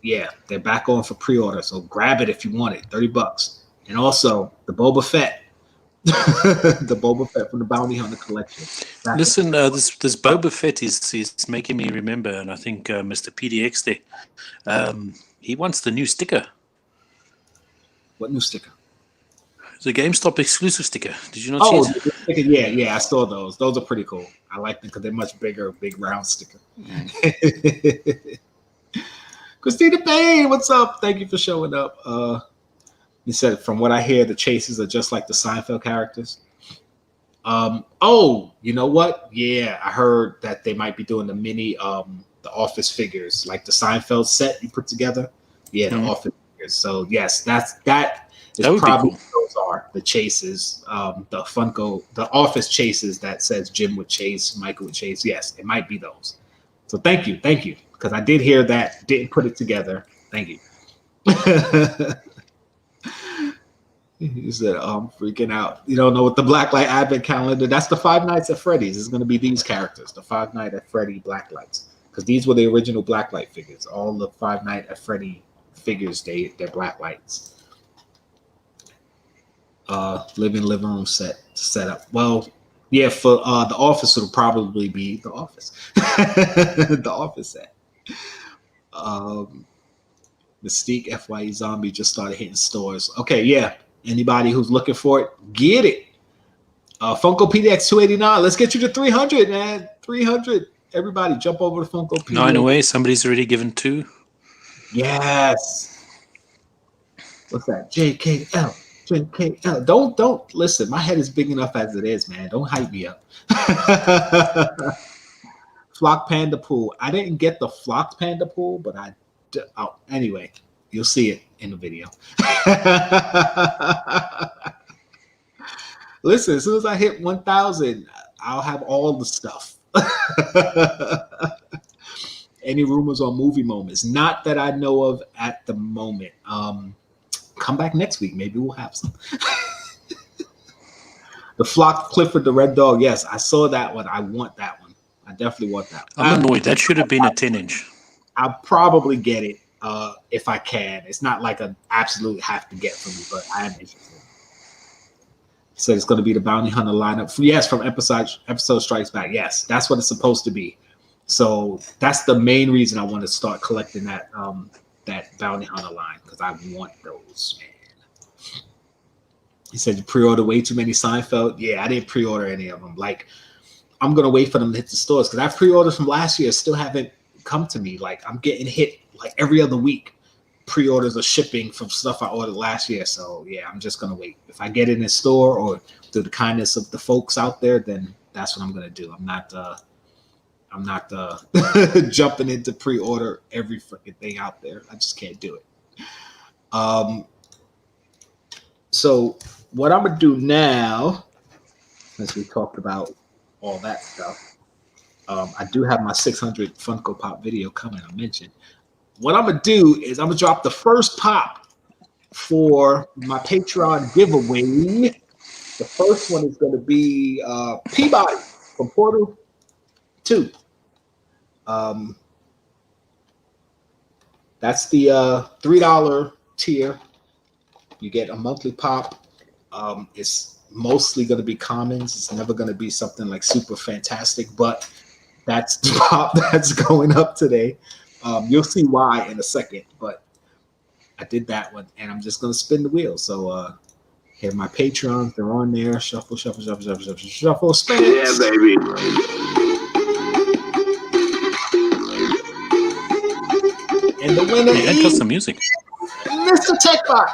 Yeah, they're back on for pre-order, so grab it if you want it, $30. And also the Boba Fett. The Boba Fett from the Bounty Hunter collection. Listen, this Boba Fett is making me remember, and I think Mr. PDX there, he wants the new sticker. What new sticker? The GameStop exclusive sticker. Did you not see it? Yeah, I saw those. Those are pretty cool. I like them because they're much bigger, big round sticker. Christina Payne, what's up? Thank you for showing up. He said, from what I hear, the chases are just like the Seinfeld characters. You know what? Yeah, I heard that they might be doing the mini, the Office figures, like the Seinfeld set you put together. Yeah, the Office figures. So yes, that is probably cool. Those are the chases, the Funko, the Office chases that says Jim would chase, Michael would chase. Yes, it might be those. So thank you, because I did hear that. Didn't put it together. Thank you. He said, I'm freaking out. You don't know what the Blacklight Advent Calendar. That's the Five Nights at Freddy's. It's going to be these characters, the Five Nights at Freddy Blacklights, because these were the original Blacklight figures. All the Five Nights at Freddy figures, they're Blacklights. Living room set up. Well, yeah, for the office, it'll probably be the office. The office set. Mystique FYE Zombie just started hitting stores. Okay, yeah. Anybody who's looking for it, get it. Funko PDX 289. Let's get you to 300, man. 300. Everybody jump over to Funko PDX. 9 away. Somebody's already given 2. Yes. What's that? Jkl. Don't listen. My head is big enough as it is, man. Don't hype me up. Flock Panda Pool. I didn't get the Flocked Panda Pool, but anyway, you'll see it in the video. Listen, as soon as I hit 1,000, I'll have all the stuff. Any rumors on movie moments? Not that I know of at the moment. Come back next week. Maybe we'll have some. The Flocked Clifford the Red Dog. Yes, I saw that one. I want that one. I definitely want that one. I'm annoyed. That should have been a 10-inch. I'll probably get it if I can. It's not like an absolute have to get for me, but I am interested. So it's going to be the Bounty Hunter lineup. Yes, from episode Strikes Back. Yes, that's what it's supposed to be. So that's the main reason I want to start collecting that that Bounty Hunter line, because I want those, man. He said you pre-order way too many Seinfeld. Yeah, I didn't pre-order any of them. Like, I'm going to wait for them to hit the stores, because I pre-ordered from last year, still haven't come to me. Like, I'm getting hit like every other week. Pre-orders or shipping from stuff I ordered last year. So yeah, I'm just gonna wait. If I get it in the store or through the kindness of the folks out there, then that's what I'm gonna do. I'm not jumping into pre-order every freaking thing out there. I just can't do it. So what I'm gonna do now, as we talked about all that stuff, I do have my 600 Funko Pop video coming. I mentioned. What I'm going to do is I'm going to drop the first pop for my Patreon giveaway. The first one is going to be Peabody from Portal 2. That's the $3 tier. You get a monthly pop. It's mostly going to be commons. It's never going to be something like super fantastic, but that's the pop that's going up today. You'll see why in a second, but I did that one, and I'm just going to spin the wheel. So here are my Patreons. They're on there. Shuffle, shuffle, shuffle, shuffle, shuffle, shuffle, spin. Yeah, baby. And the winner is some music. Mr. Techbot.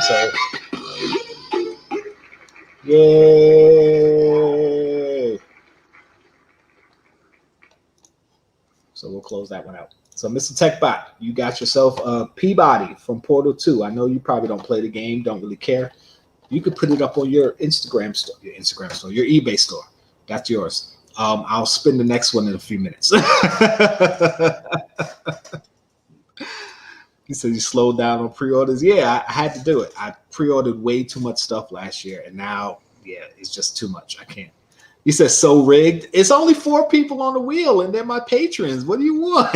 So, yay. So we'll close that one out. So Mr. Techbot, you got yourself a Peabody from Portal 2. I know you probably don't play the game, don't really care. You could put it up on your Instagram store, your eBay store. That's yours. I'll spin the next one in a few minutes. He said you slowed down on pre-orders. Yeah, I had to do it. I pre-ordered way too much stuff last year, and now, yeah, it's just too much. I can't. He says, so rigged. It's only 4 people on the wheel, and they're my patrons. What do you want?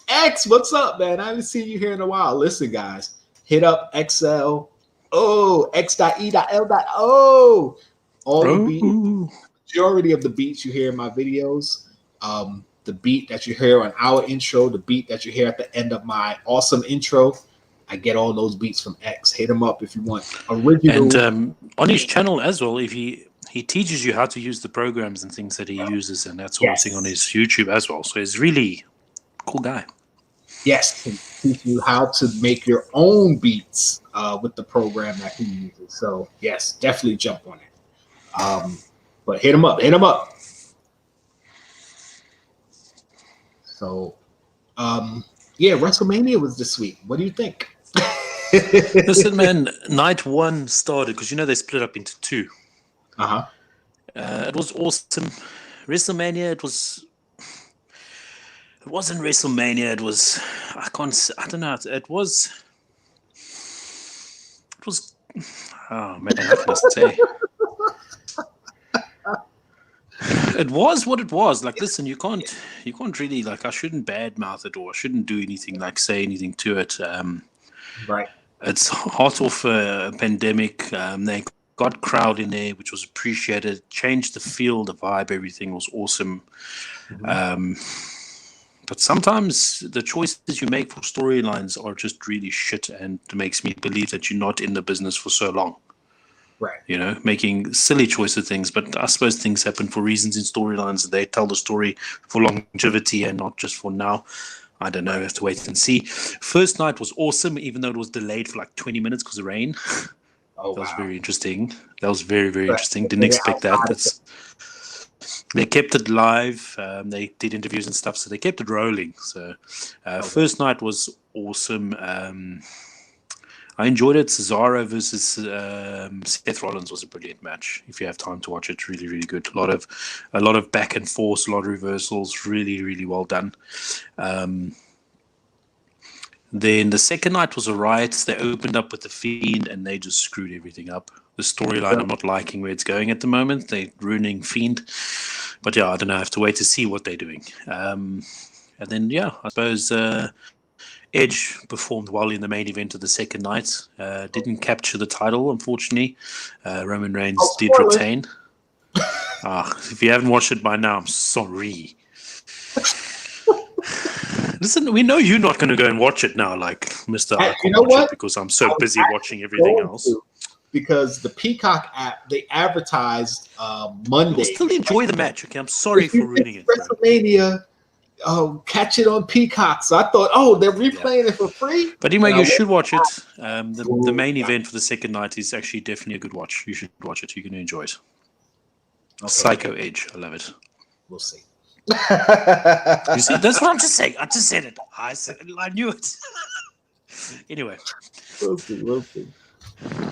X, what's up, man? I haven't seen you here in a while. Listen, guys, hit up XL. Oh, X.E.L.O. All the beats, majority of the beats you hear in my videos, the beat that you hear on our intro, the beat that you hear at the end of my awesome intro, I get all those beats from X. Hit him up if you want original. And on his channel as well, if he teaches you how to use the programs and things that he uses and that sort of thing on his YouTube as well. So he's really cool guy. Yes, he teach you how to make your own beats with the program that he uses. So yes, definitely jump on it. But hit him up. So yeah, WrestleMania was this week. What do you think? Listen, man, night 1 started because they split up into 2. It was awesome. WrestleMania, it was. It wasn't WrestleMania. It was, I don't know. It was, oh man, how can I say? It was what it was. Like, listen, you can't really, like, I shouldn't badmouth it, or I shouldn't do anything, like, say anything to it. Right. It's hot off a pandemic. They got crowd in there, which was appreciated. Changed the feel, the vibe, everything was awesome. But sometimes the choices you make for storylines are just really shit, and it makes me believe that you're not in the business for so long. Right. You know, making silly choice of things. But I suppose things happen for reasons in storylines. They tell the story for longevity and not just for now. I don't know. I have to wait and see. First night was awesome, even though it was delayed for like 20 minutes because of rain. Oh, that was wow. very interesting. That was very, very interesting. Didn't expect that. They kept it live. They did interviews and stuff, so they kept it rolling. So first night was awesome. I enjoyed it. Cesaro versus Seth Rollins was a brilliant match. If you have time to watch it, really, really good. A lot of back and forth, a lot of reversals. Really, really well done. Then the second night was a riot. They opened up with the Fiend, and they just screwed everything up. The storyline, I'm not liking where it's going at the moment. They're ruining Fiend. But yeah, I don't know. I have to wait to see what they're doing. And then, yeah, I suppose Edge performed well in the main event of the second night. Didn't capture the title, unfortunately. Roman Reigns did retain. If you haven't watched it by now, I'm sorry. Listen, we know you're not going to go and watch it now, like Mr. I can't watch it because I'm so busy watching everything else. Because the Peacock app, they advertised Monday. You'll still enjoy the match, okay? I'm sorry for ruining it. WrestleMania, catch it on Peacock. So I thought, they're replaying it for free. But anyway, you should watch it. The main event for the second night is actually definitely a good watch. You should watch it. You're going to enjoy it. Okay. Psycho Edge. I love it. We'll see. You see, that's what I'm just saying. I just said it. I knew it. Anyway. We'll see.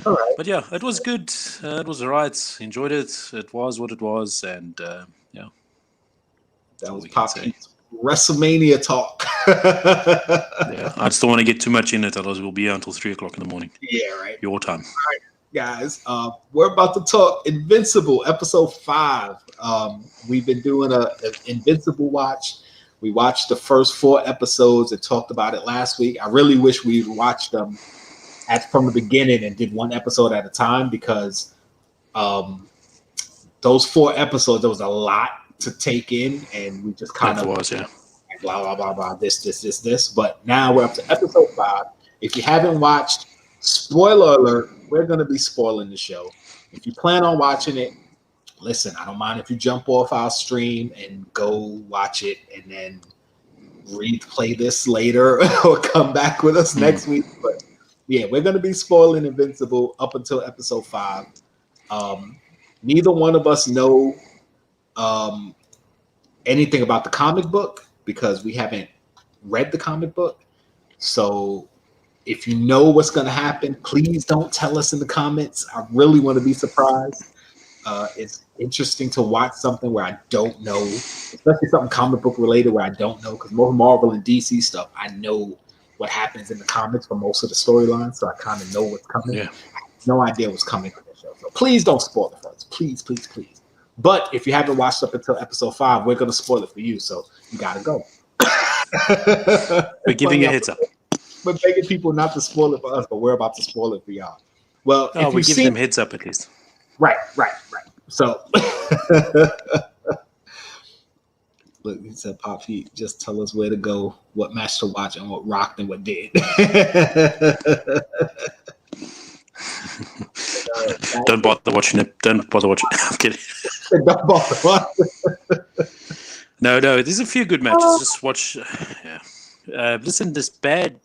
All right. But yeah, it was good. It was all right. Enjoyed it. It was what it was. And yeah. That was Popics WrestleMania talk. Yeah, I just don't want to get too much in it, otherwise we'll be here until 3 o'clock in the morning. Yeah, right. Your time. All right, guys. We're about to talk Invincible, episode 5. We've been doing an Invincible watch. We watched the first 4 episodes and talked about it last week. I really wish we'd watched them from the beginning and did one episode at a time, because those 4 episodes, there was a lot to take in, and we just kind of blah blah blah blah this. But now we're up to episode 5. If you haven't watched, spoiler alert, we're going to be spoiling the show. If you plan on watching it, listen, I don't mind if you jump off our stream and go watch it and then replay this later or come back with us next week. But yeah, we're going to be spoiling Invincible up until episode 5. Neither one of us know anything about the comic book because we haven't read the comic book. So if you know what's going to happen, please don't tell us in the comments. I really want to be surprised. It's interesting to watch something where I don't know, especially something comic book related where I don't know, because more Marvel and DC stuff, I know what happens in the comics for most of the storylines, so I kind of know what's coming. Yeah. I have no idea what's coming for the show. So please don't spoil it for us. Please, please, please. But if you haven't watched up until episode 5, we're going to spoil it for you, so you got to go. We're giving you a heads up. We're begging people not to spoil it for us, but we're about to spoil it for y'all. Well, we're giving them heads up at least. Right. So, look, he said, Pop Heat, just tell us where to go, what match to watch, and what rocked and what did. Don't bother watching it. Don't bother watching it. I'm kidding. Don't bother watching. No, there's a few good matches. Just watch. Yeah. Listen, this Bad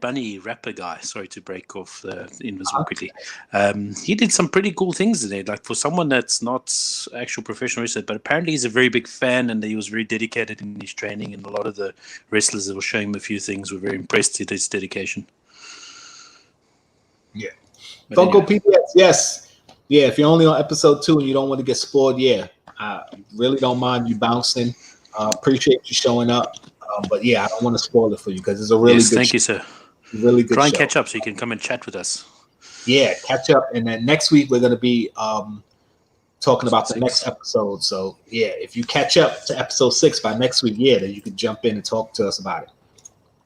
Bunny rapper guy. Sorry to break off the Invisible quickly. He did some pretty cool things today. Like, for someone that's not actual professional wrestler, but apparently he's a very big fan, and he was very dedicated in his training. And a lot of the wrestlers that were showing him a few things were very impressed with his dedication. Yeah. Funko PPS, yes. Yeah, if you're only on episode 2 and you don't want to get spoiled, yeah. I really don't mind you bouncing. Appreciate you showing up. But yeah, I don't want to spoil it for you because it's a really good. Thank you, sir. Really good. Try and show. catch up so you can come and chat with us. Yeah, catch up, and then next week we're going to be talking about the next episode. So yeah, if you catch up to episode 6 by next week, then you can jump in and talk to us about it.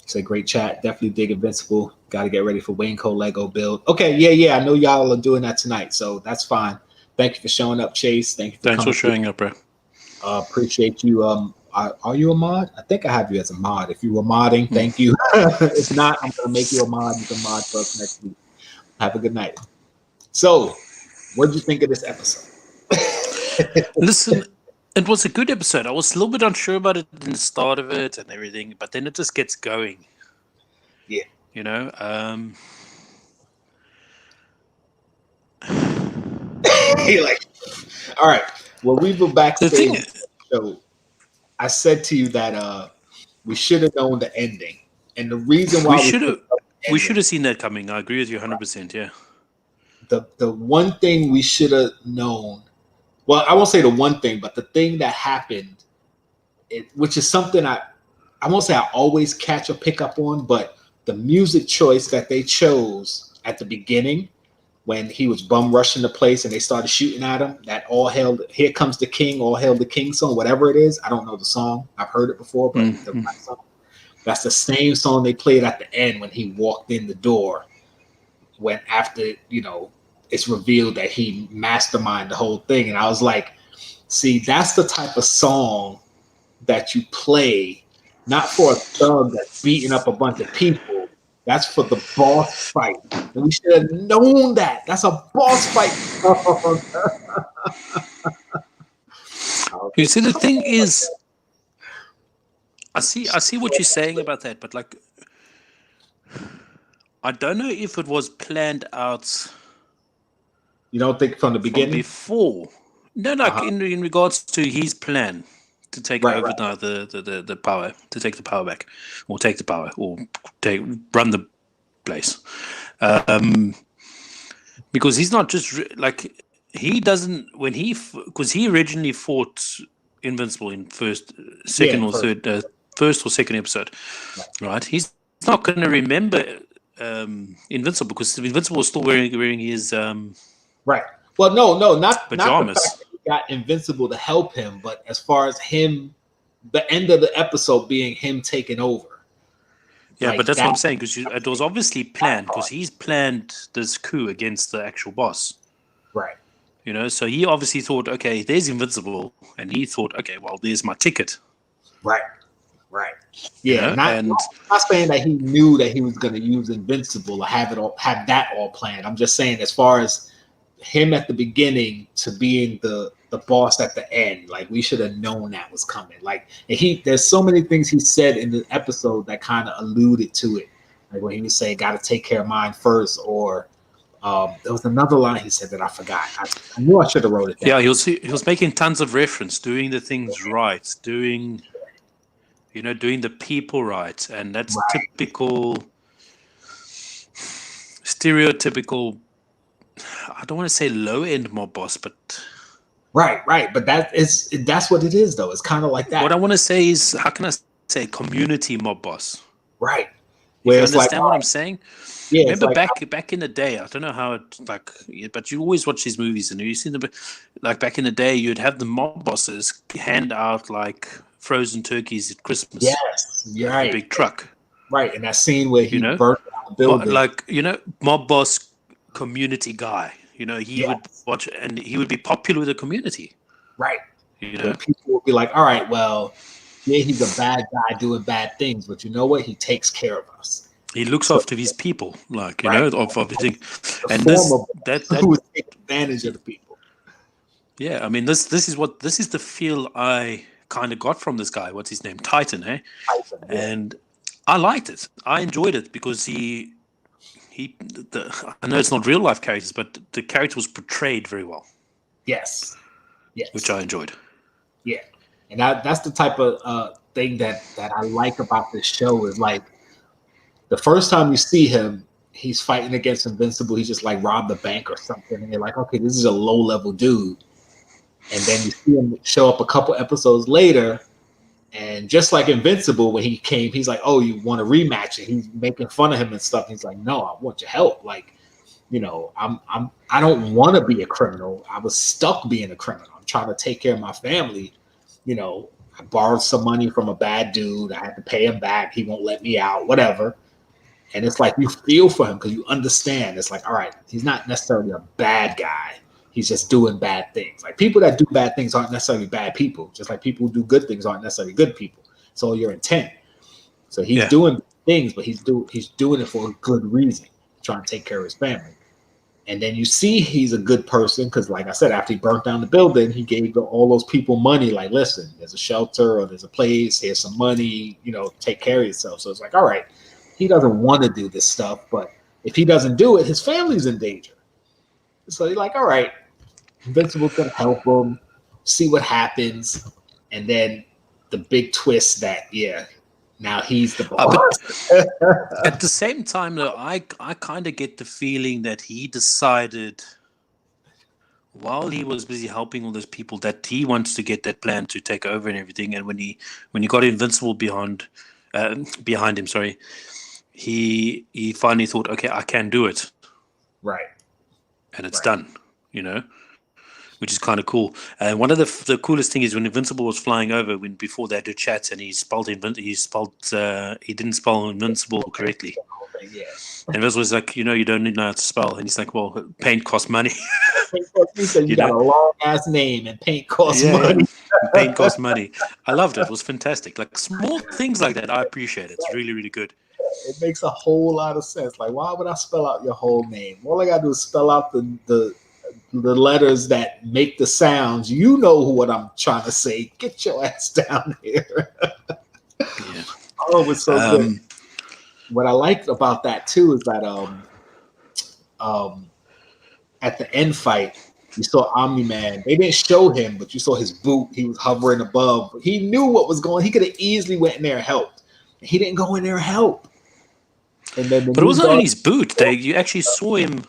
It's a great chat. Definitely dig Invincible. Got to get ready for Wayne Cole Lego build. Okay, yeah. I know y'all are doing that tonight, so that's fine. Thank you for showing up, Chase. Thank you. Thanks for showing up, bro. Appreciate you. Are you a mod? I think I have you as a mod. If you were modding, thank you. If not, I'm gonna make you a mod. You can mod for us next week. Have a good night. So, what did you think of this episode? Listen, it was a good episode. I was a little bit unsure about it in the start of it and everything, but then it just gets going. Yeah. You know? You're like, all right. Well, we were backstage. So I said to you that we should have known the ending. And the reason why we should have seen that coming. I agree with you 100%, yeah. The one thing we should have known, well, I won't say the one thing, but the thing that happened, which is something I won't say I always catch or pick up on, but the music choice that they chose at the beginning when he was bum rushing the place and they started shooting at him, that All Hail, Here Comes the King, All Hail the King song, whatever it is. I don't know the song. I've heard it before, but that's the same song they played at the end when he walked in the door. When after, it's revealed that he masterminded the whole thing. And I was like, see, that's the type of song that you play, not for a thug that's beating up a bunch of people. That's for the boss fight. And we should have known that. That's a boss fight song. You see, the thing is, I see what you're saying about that, but like, I don't know if it was planned out. You don't think from the beginning? Before. No, in regards to his plan to take over the power, to take the power back, or take the power, or run the place. Because he's not just he doesn't, because he originally fought Invincible in first or second episode, right? He's not going to remember Invincible because Invincible was still wearing his right. Well, no, not pajamas. Not the fact that he got Invincible to help him, but as far as him, the end of the episode being him taking over. Yeah, but that's what I'm saying, because it was obviously planned, because he's planned this coup against the actual boss. Right. So he obviously thought, okay, there's Invincible, and he thought, okay, well, there's my ticket. Right. Yeah, not saying that he knew that he was going to use Invincible or have that all planned. I'm just saying, as far as him at the beginning to being the boss at the end, like, we should have known that was coming. Like, there's so many things he said in the episode that kind of alluded to it. Like when he was saying, "Got to take care of mine first," or there was another line he said that I forgot. I knew I should have wrote it down. Yeah, he was making tons of reference, doing the things right, doing the people right, and that's typical, stereotypical. I don't want to say low-end mob boss, but right. But that's what it is, though. It's kind of like that. What I want to say is, how can I say community mob boss? Right. Where you understand what I'm saying? Yeah. Remember back in the day, I don't know how it but you always watch these movies, and you see back in the day, you'd have the mob bosses hand out like frozen turkeys at Christmas. Yes, right. A big truck. Right, and that scene where he burnt down the building. Mob boss community guy. He would watch, and he would be popular with the community. Right. People would be like, all right, well, yeah, he's a bad guy doing bad things, but you know what? He takes care of us. He looks after his people, of everything. And that who would take advantage of the people. Yeah, I mean, this is the feel I kind of got from this guy. What's his name? Titan, eh? Titan, yeah. And I liked it. I enjoyed it because I know it's not real life characters, but the character was portrayed very well. Yes. Which I enjoyed. Yeah, and that's the type of thing that I like about this show is like the first time you see him, he's fighting against Invincible. He's just like robbed the bank or something, and you're like, okay, this is a low level dude. And then you see him show up a couple episodes later, And just like Invincible, when he came, he's like, "Oh, you want a rematch?" And he's making fun of him and stuff. He's like, "No, I want your help. Like, you know, I don't want to be a criminal. I was stuck being a criminal. I'm trying to take care of my family. You know, I borrowed some money from a bad dude. I had to pay him back. He won't let me out. Whatever." And it's like you feel for him because you understand. It's like, all right, he's not necessarily a bad guy. He's just doing bad things. Like people that do bad things aren't necessarily bad people. Just like people who do good things aren't necessarily good people. It's all your intent. So he's doing things, but he's doing it for a good reason, trying to take care of his family. And then you see he's a good person because, like I said, after he burnt down the building, he gave all those people money. Like, listen, there's a shelter or there's a place. Here's some money. You know, take care of yourself. So it's like, all right, he doesn't want to do this stuff, but if he doesn't do it, his family's in danger. So you're like, all right, Invincible's gonna help him, see what happens, and then the big twist that now he's the boss. At the same time, though, I kind of get the feeling that he decided while he was busy helping all those people that he wants to get that plan to take over and everything. And when he got Invincible behind him, sorry, he finally thought, okay, I can do it, right, and it's done. You know. Which is kind of cool. And one of the coolest thing is when Invincible was flying over, before they had to chat, and he didn't spell Invincible correctly. Yeah. And Invincible was like, you don't know how to spell, and he's like, well, paint costs money. He said, you got a long ass name, and paint costs money. Paint costs money. I loved it. It was fantastic. Like small things like that, I appreciate it. It's really, really good. It makes a whole lot of sense. Like, why would I spell out your whole name? All I gotta do is spell out the letters that make the sounds. You know what I'm trying to say. Get your ass down here. Oh, it was so good. What I liked about that too is that at the end fight, you saw Omni-Man. They didn't show him, but you saw his boot. He was hovering above. He knew what was going. He could have easily went in there and helped. He didn't go in there and help. And then but it wasn't in his boot. You actually saw him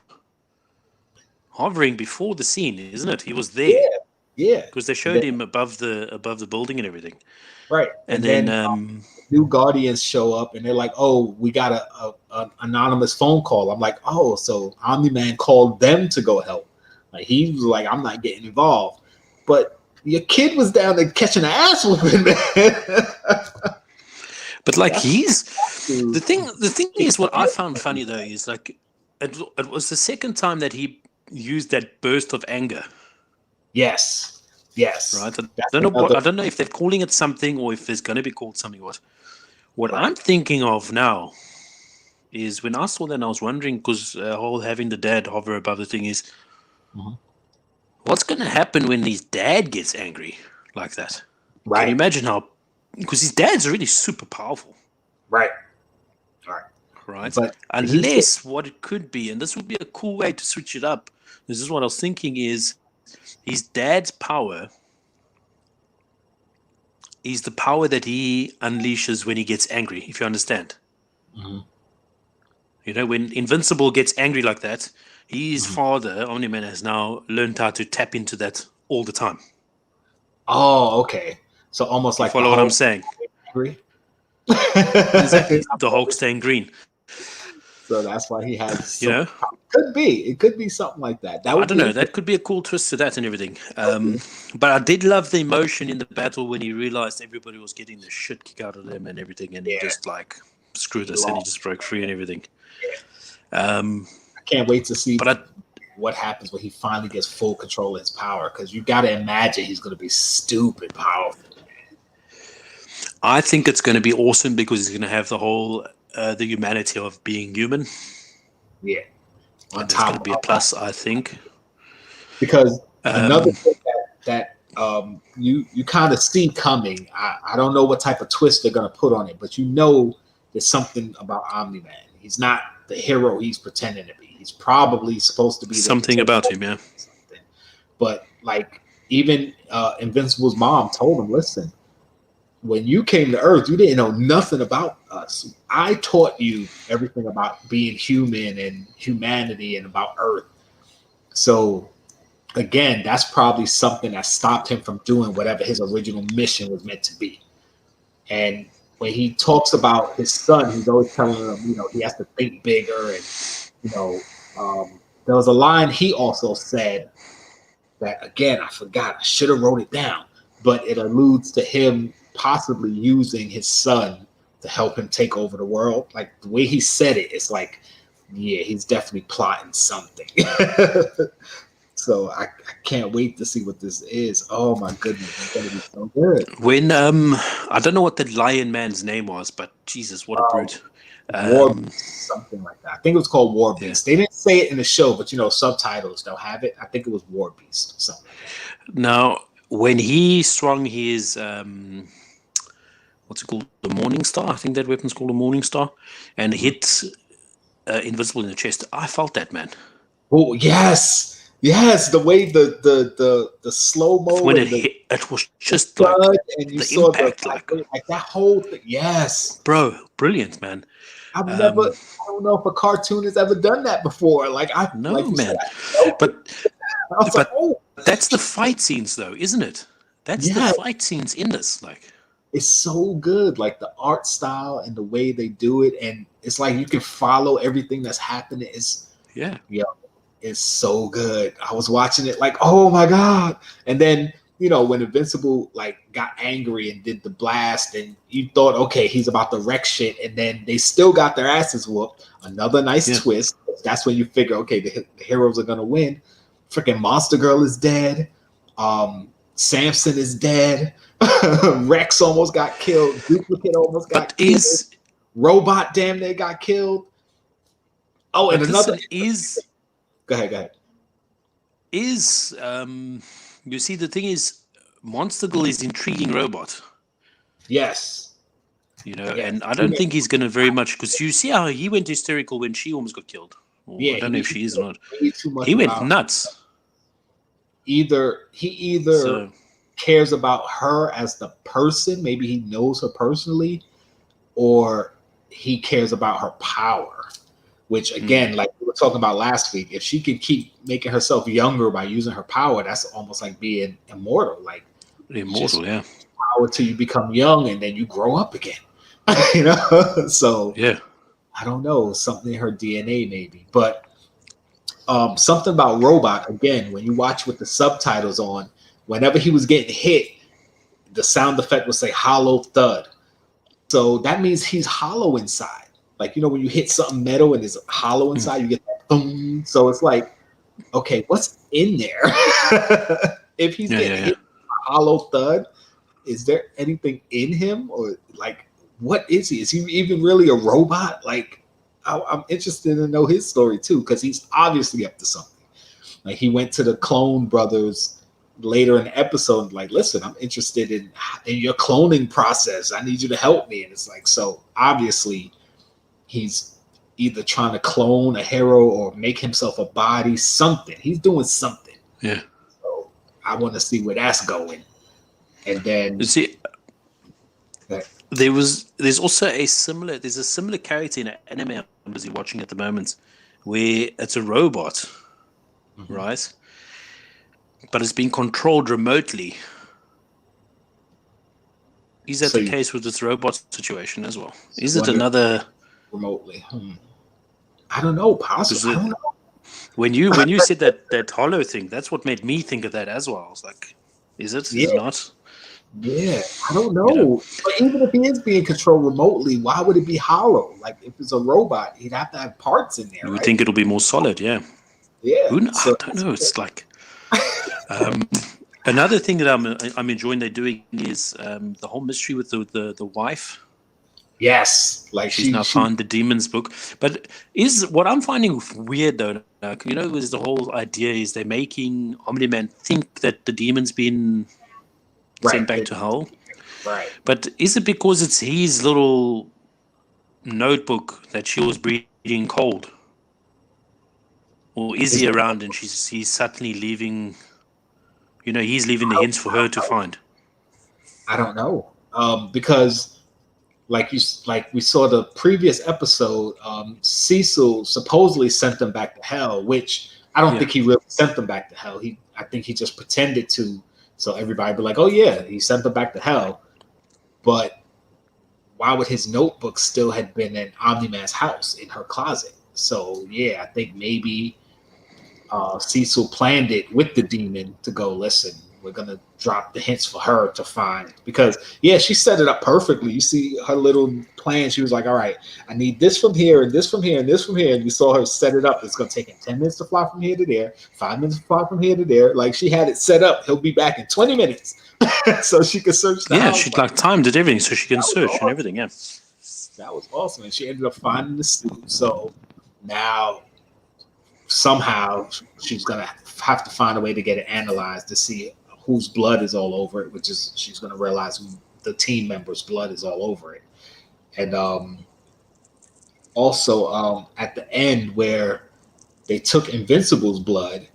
hovering before the scene, isn't it? He was there. Yeah. Because they showed him above the building and everything. Right. And then new Guardians show up and they're like, "Oh, we got a anonymous phone call." I'm like, "Oh, so Omni-Man called them to go help." Like he was like, "I'm not getting involved." But your kid was down there catching an ass whooping, man. But like the thing is, what I found funny though is like it was the second time that he used that burst of anger. Yes. Right. I don't know if they're calling it something or if there's going to be called something. What I'm thinking of now is when I saw that, and I was wondering because whole having the dad hover above the thing is, what's going to happen when his dad gets angry like that? Right. Can you imagine how? Because his dad's really super powerful. Right. But unless what it could be, and this would be a cool way to switch it up. This is what I was thinking is his dad's power is the power that he unleashes when he gets angry, if you understand. When Invincible gets angry like that, his father, Omni-Man, has now learned how to tap into that all the time. Oh, okay. So almost like follow what I'm saying. Exactly. The Hulk staying green. So that's why he has. It could be something like that. I don't know. That could be a cool twist to that and everything. But I did love the emotion in the battle when he realized everybody was getting the shit kicked out of them and everything, and he just like screw this, and he just broke free and everything. I can't wait to see what happens when he finally gets full control of his power, because you got to imagine he's going to be stupid powerful. I think it's going to be awesome because he's going to have the whole the humanity of being human. Yeah. That's going to be a plus, I think. Because another thing that you kind of see coming, I don't know what type of twist they're going to put on it, but there's something about Omni-Man. He's not the hero he's pretending to be. He's probably supposed to be something about him, yeah. But like even Invincible's mom told him, listen, when you came to Earth, you didn't know nothing about us. I taught you everything about being human and humanity and about Earth. So again, that's probably something that stopped him from doing whatever his original mission was meant to be. And when he talks about his son, he's always telling him, he has to think bigger. And, there was a line he also said that, again, I forgot. I should have wrote it down. But it alludes to him possibly using his son to help him take over the world. Like, the way he said it, it's like, yeah, he's definitely plotting something. So I can't wait to see what this is. Oh my goodness, it's gonna be so good. When I don't know what the lion man's name was, but Jesus, what a brute! War Beast, something like that. I think it was called War Beast. They didn't say it in the show, but subtitles don't have it. I think it was War Beast. Something like that. Now, when he strung his what's it called, the Morning Star? I think that weapon's called a Morning Star, and hit Invisible in the chest. I felt that, man. Oh yes. Yes, the way the slow mo when it hit, it was just like and you the saw impact, like that whole thing. Yes, bro, brilliant, man. I don't know if a cartoon has ever done that before. Like man. That's the fight scenes, though, isn't it? That's the fight scenes in this. Like, it's so good, like the art style and the way they do it, and it's like you can follow everything that's happening. It's It's so good. I was watching it like, oh my God. And then, when Invincible got angry and did the blast, and you thought, okay, he's about to wreck shit. And then they still got their asses whooped. Another nice twist. That's when you figure, okay, the heroes are going to win. Freaking Monster Girl is dead. Samson is dead. Rex almost got killed. Duplicate almost got killed. Robot damn near got killed. Oh, and another is... Go ahead. You see, the thing is, Monster Girl is intriguing robot. Yes. And I don't think he's going to very much, because you see how he went hysterical when she almost got killed. I don't know if she is or not. He went nuts. He either cares about her as the person, maybe he knows her personally, or he cares about her power. Which, again, like we were talking about last week, if she can keep making herself younger by using her power, that's almost like being immortal. Like immortal, power till you become young and then you grow up again. So I don't know, something in her DNA maybe. But something about Robot, again, when you watch with the subtitles on, whenever he was getting hit, the sound effect would say hollow thud. So that means he's hollow inside. Like, when you hit something metal and it's hollow inside, you get that boom. So it's like, okay, what's in there? If he's getting hit with a hollow thud, is there anything in him? Or like, what is he? Is he even really a robot? Like, I'm interested to know his story too, because he's obviously up to something. Like, he went to the clone brothers later in the episode, like, listen, I'm interested in your cloning process. I need you to help me. And it's like, so obviously he's either trying to clone a hero or make himself a body, something. He's doing something. Yeah. So I want to see where that's going. And then you see, there's also a similar character in an anime I'm busy watching at the moment where it's a robot, right? But it's being controlled remotely. Is that the case with this robot situation as well? Is it another remotely? I don't know. Possibly. I don't know. When you said that hollow thing, that's what made me think of that as well. I was like, is it? Is it not? Yeah, I don't know. But even if he is being controlled remotely, why would it be hollow? Like, if it's a robot, he'd have to have parts in there. You would think it'll be more solid, yeah. Yeah. I don't know. It's like another thing that I'm enjoying they're doing is the whole mystery with the wife. Yes, like she's now found the demon's book. But is what I'm finding weird though, is the whole idea is they're making Omni-Man think that the demon's been sent back to hell. Right. But is it because it's his little notebook that she was breathing cold? Or is he around and he's suddenly leaving, he's leaving the hints for her to find? I don't know. Because like we saw the previous episode, Cecil supposedly sent them back to hell, which I don't think he really sent them back to hell. I think he just pretended to, so everybody be like, oh yeah, he sent them back to hell. But why would his notebook still had been in Omni-Man's house in her closet? So yeah, I think maybe Cecil planned it with the demon to go, listen, we're gonna drop the hints for her to find, because yeah, she set it up perfectly. You see her little plan. She was like, all right, I need this from here and this from here and this from here, and you saw her set it up. It's gonna take him 10 minutes to fly from here to there, 5 minutes to fly from here to there. Like, she had it set up. He'll be back in 20 minutes. So she could search the house. She like timed it everything so she can search awesome. and everything. Yeah, that was awesome. And she ended up finding the suit. So now somehow she's gonna have to find a way to get it analyzed to see whose blood is all over it, which is, she's gonna realize who the team member's blood is all over it. And also at the end where they took Invincible's blood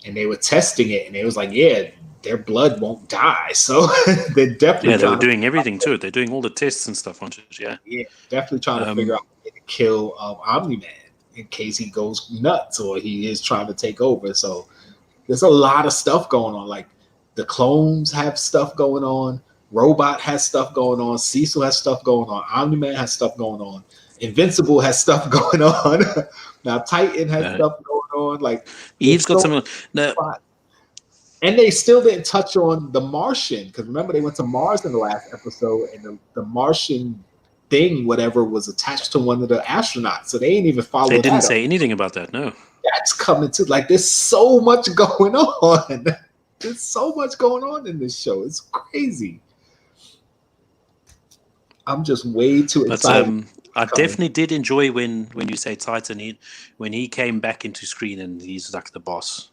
and they were testing it, and it was like, yeah, their blood won't die. So they're definitely they were doing everything to it. They're doing all the tests and stuff on it. Yeah, definitely trying to figure out a way to kill Omni-Man in case he goes nuts or he is trying to take over. So there's a lot of stuff going on. Like, the clones have stuff going on. Robot has stuff going on. Cecil has stuff going on. Omni-Man has stuff going on. Invincible has stuff going on. Now Titan has stuff going on. Like, Eve's got something. No. And they still didn't touch on the Martian, because remember, they went to Mars in the last episode, and the Martian thing, whatever, was attached to one of the astronauts. So they ain't even followed. They didn't say anything about that. No, that's coming to, like, there's so much going on. There's so much going on in this show. It's crazy. I'm just way too excited. I definitely did enjoy when you say Titan, when he came back into screen and he's like the boss.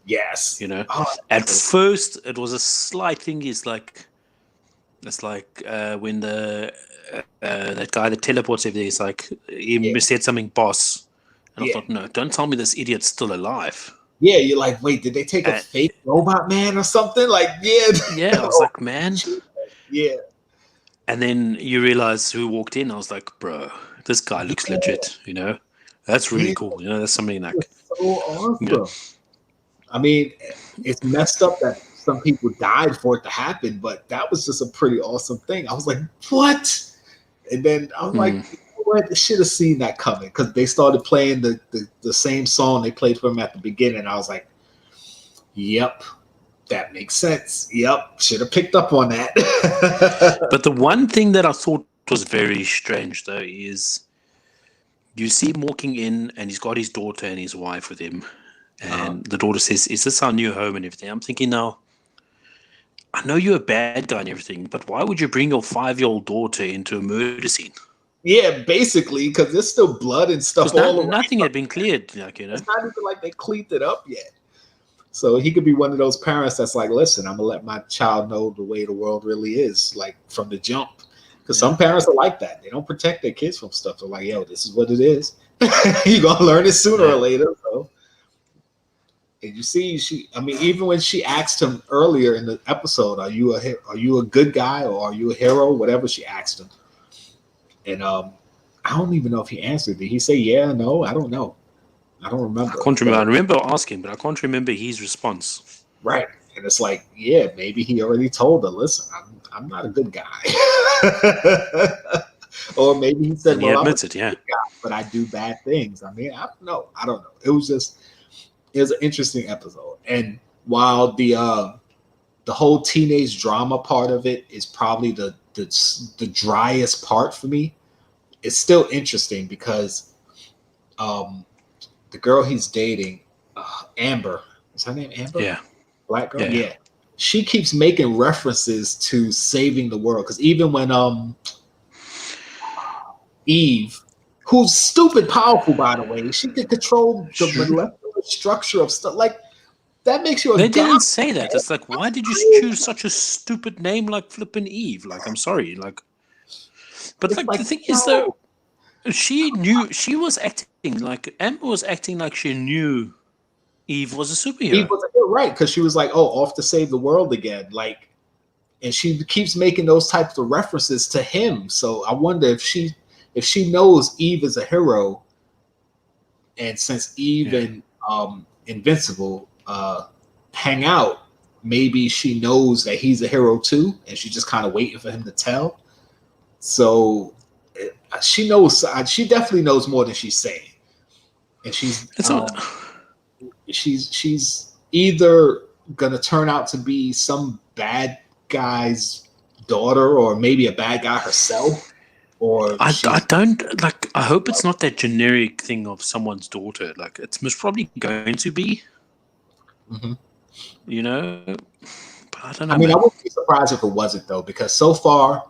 Yes. You know, at first it was a slight thing. It's like when that guy that teleports everything, it's like he said something, boss. And I thought, no, don't tell me this idiot's still alive. Yeah, you're like, wait, did they take a fake robot man or something? Like, yeah, I was like, man. Yeah. And then you realize who walked in. I was like, bro, this guy looks legit, you know? That's really cool. You know, that's something like... So awesome. You know, I mean, it's messed up that some people died for it to happen, but that was just a pretty awesome thing. I was like, what? And then I was like, I should have seen that coming, because they started playing the same song they played for him at the beginning. I was like, yep, that makes sense. Yep, should have picked up on that. But the one thing that I thought was very strange, though, is you see him walking in and he's got his daughter and his wife with him. And the daughter says, is this our new home and everything? I'm thinking now, I know you're a bad guy and everything, but why would you bring your 5-year-old daughter into a murder scene? Yeah, basically, because there's still blood and stuff all around. Nothing had been cleared, like, you know. It's not even like they cleaned it up yet. So he could be one of those parents that's like, listen, I'm going to let my child know the way the world really is, like, from the jump. Because some parents are like that. They don't protect their kids from stuff. They're like, yo, this is what it is. You're going to learn it sooner or later. So. And you see, even when she asked him earlier in the episode, are you a good guy or are you a hero? Whatever she asked him. And I don't even know if he answered. Did he say yeah, no? I don't know. I don't remember. I remember asking, but I can't remember his response. Right. And it's like, yeah, maybe he already told her, listen, I'm not a good guy. Or maybe he said, and he admits it, yeah. Guy, but I do bad things. I mean, I don't know. It was an interesting episode. And while the whole teenage drama part of it is probably the driest part for me, it's still interesting because the girl he's dating, Amber, is her name Amber? Yeah. Black girl? Yeah. She keeps making references to saving the world. Because even when Eve, who's stupid powerful, by the way, she can control the molecular structure of stuff. Like, that makes you a They god. didn't say that. It's like, why did you choose such a stupid name like flippin' Eve? Like, I'm sorry. Like, but like the thing is, though, she was acting like, Amber was acting like she knew Eve was a superhero. Eve was right, because she was like, oh, off to save the world again. Like, and she keeps making those types of references to him. So I wonder if she knows Eve is a hero, and since Eve and Invincible hang out, maybe she knows that he's a hero too, and she's just kind of waiting for him to tell. So she knows. She definitely knows more than she's saying, and she's either gonna turn out to be some bad guy's daughter, or maybe a bad guy herself. Or I don't like. I hope it's not that generic thing of someone's daughter. Like it's most probably going to be, you know. But I don't know. I mean, I wouldn't be surprised if it wasn't though, because so far,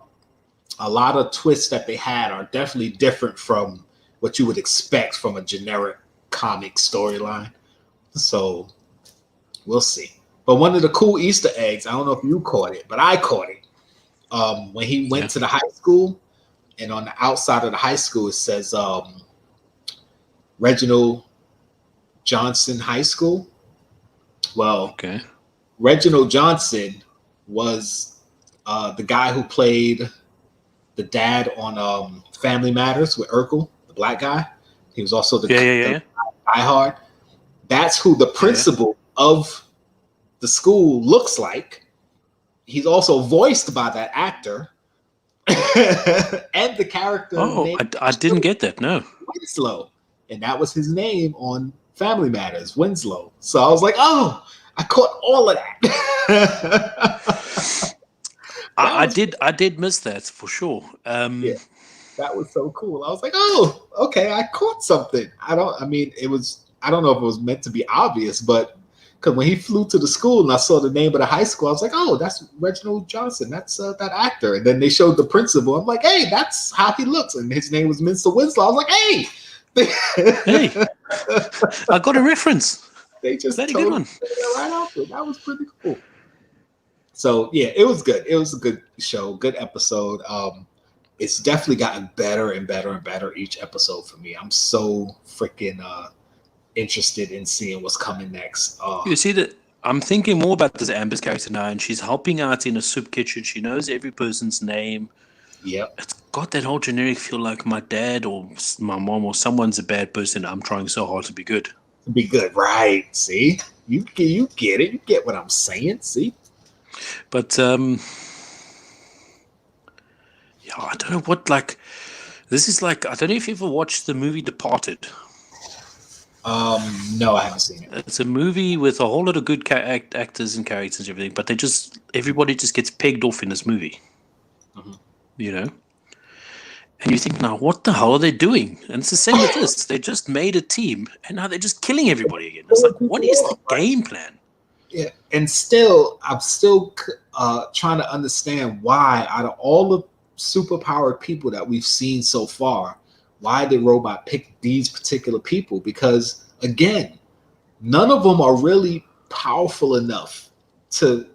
a lot of twists that they had are definitely different from what you would expect from a generic comic storyline. So we'll see. But one of the cool Easter eggs, I don't know if you caught it, but I caught it. When he went to the high school. And on the outside of the high school, it says Reginald Johnson High School. Well, Reginald Johnson was the guy who played the dad on Family Matters with Urkel, the black guy. He was also the Die Hard. That's who the principal of the school looks like. He's also voiced by that actor. And the character. I didn't get that. No, Winslow, and that was his name on Family Matters, Winslow. So I was like, oh, I caught all of that. I did miss that for sure. Yeah, that was so cool. I was like, oh, okay, I caught something. I don't know if it was meant to be obvious, but because when he flew to the school and I saw the name of the high school, I was like, oh, that's Reginald Johnson. That's that actor. And then they showed the principal. I'm like, hey, that's how he looks. And his name was Mr. Winslow. I was like, hey. Hey, I got a reference. They just told good one. Right after. That was pretty cool. So, yeah, it was good. It was a good show, good episode. It's definitely gotten better and better and better each episode for me. I'm so freaking interested in seeing what's coming next. You see that I'm thinking more about this Amber's character now, and she's helping out in a soup kitchen. She knows every person's name. Yep. It's got that whole generic feel like my dad or my mom or someone's a bad person. I'm trying so hard to be good. Be good, right? See, you get it. You get what I'm saying. See, but I don't know what this is like. I don't know if you ever watched the movie Departed. No, I haven't seen it. It's a movie with a whole lot of good actors and characters and everything, but everybody just gets pegged off in this movie. You know, and you think, now what the hell are they doing? And it's the same with this. They just made a team, and now they're just killing everybody again. It's like, what is the game plan? Yeah, and I'm still trying to understand why, out of all the superpowered people that we've seen so far, why did Robot pick these particular people? Because again, none of them are really powerful enough to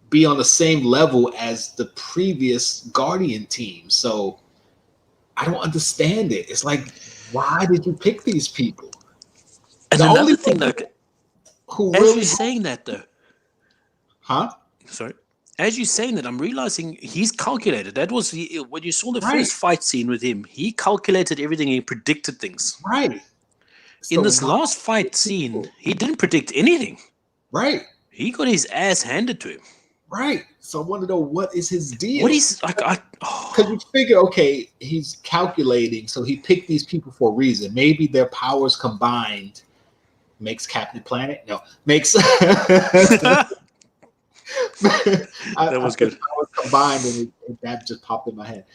be on the same level as the previous Guardian team. So I don't understand it. It's like, why did you pick these people? And another thing, like, who as really you're saying that though, Sorry. As you're saying that, I'm realizing he's calculated. That was when you saw the first fight scene with him. He calculated everything. He predicted things. Right. In this last fight scene, he didn't predict anything. Right. He got his ass handed to him. Right. So I want to know, what is his deal? What is because you figure, okay, he's calculating, so he picked these people for a reason. Maybe their powers combined makes Captain Planet. No, makes that was good. Powers combined, and that just popped in my head.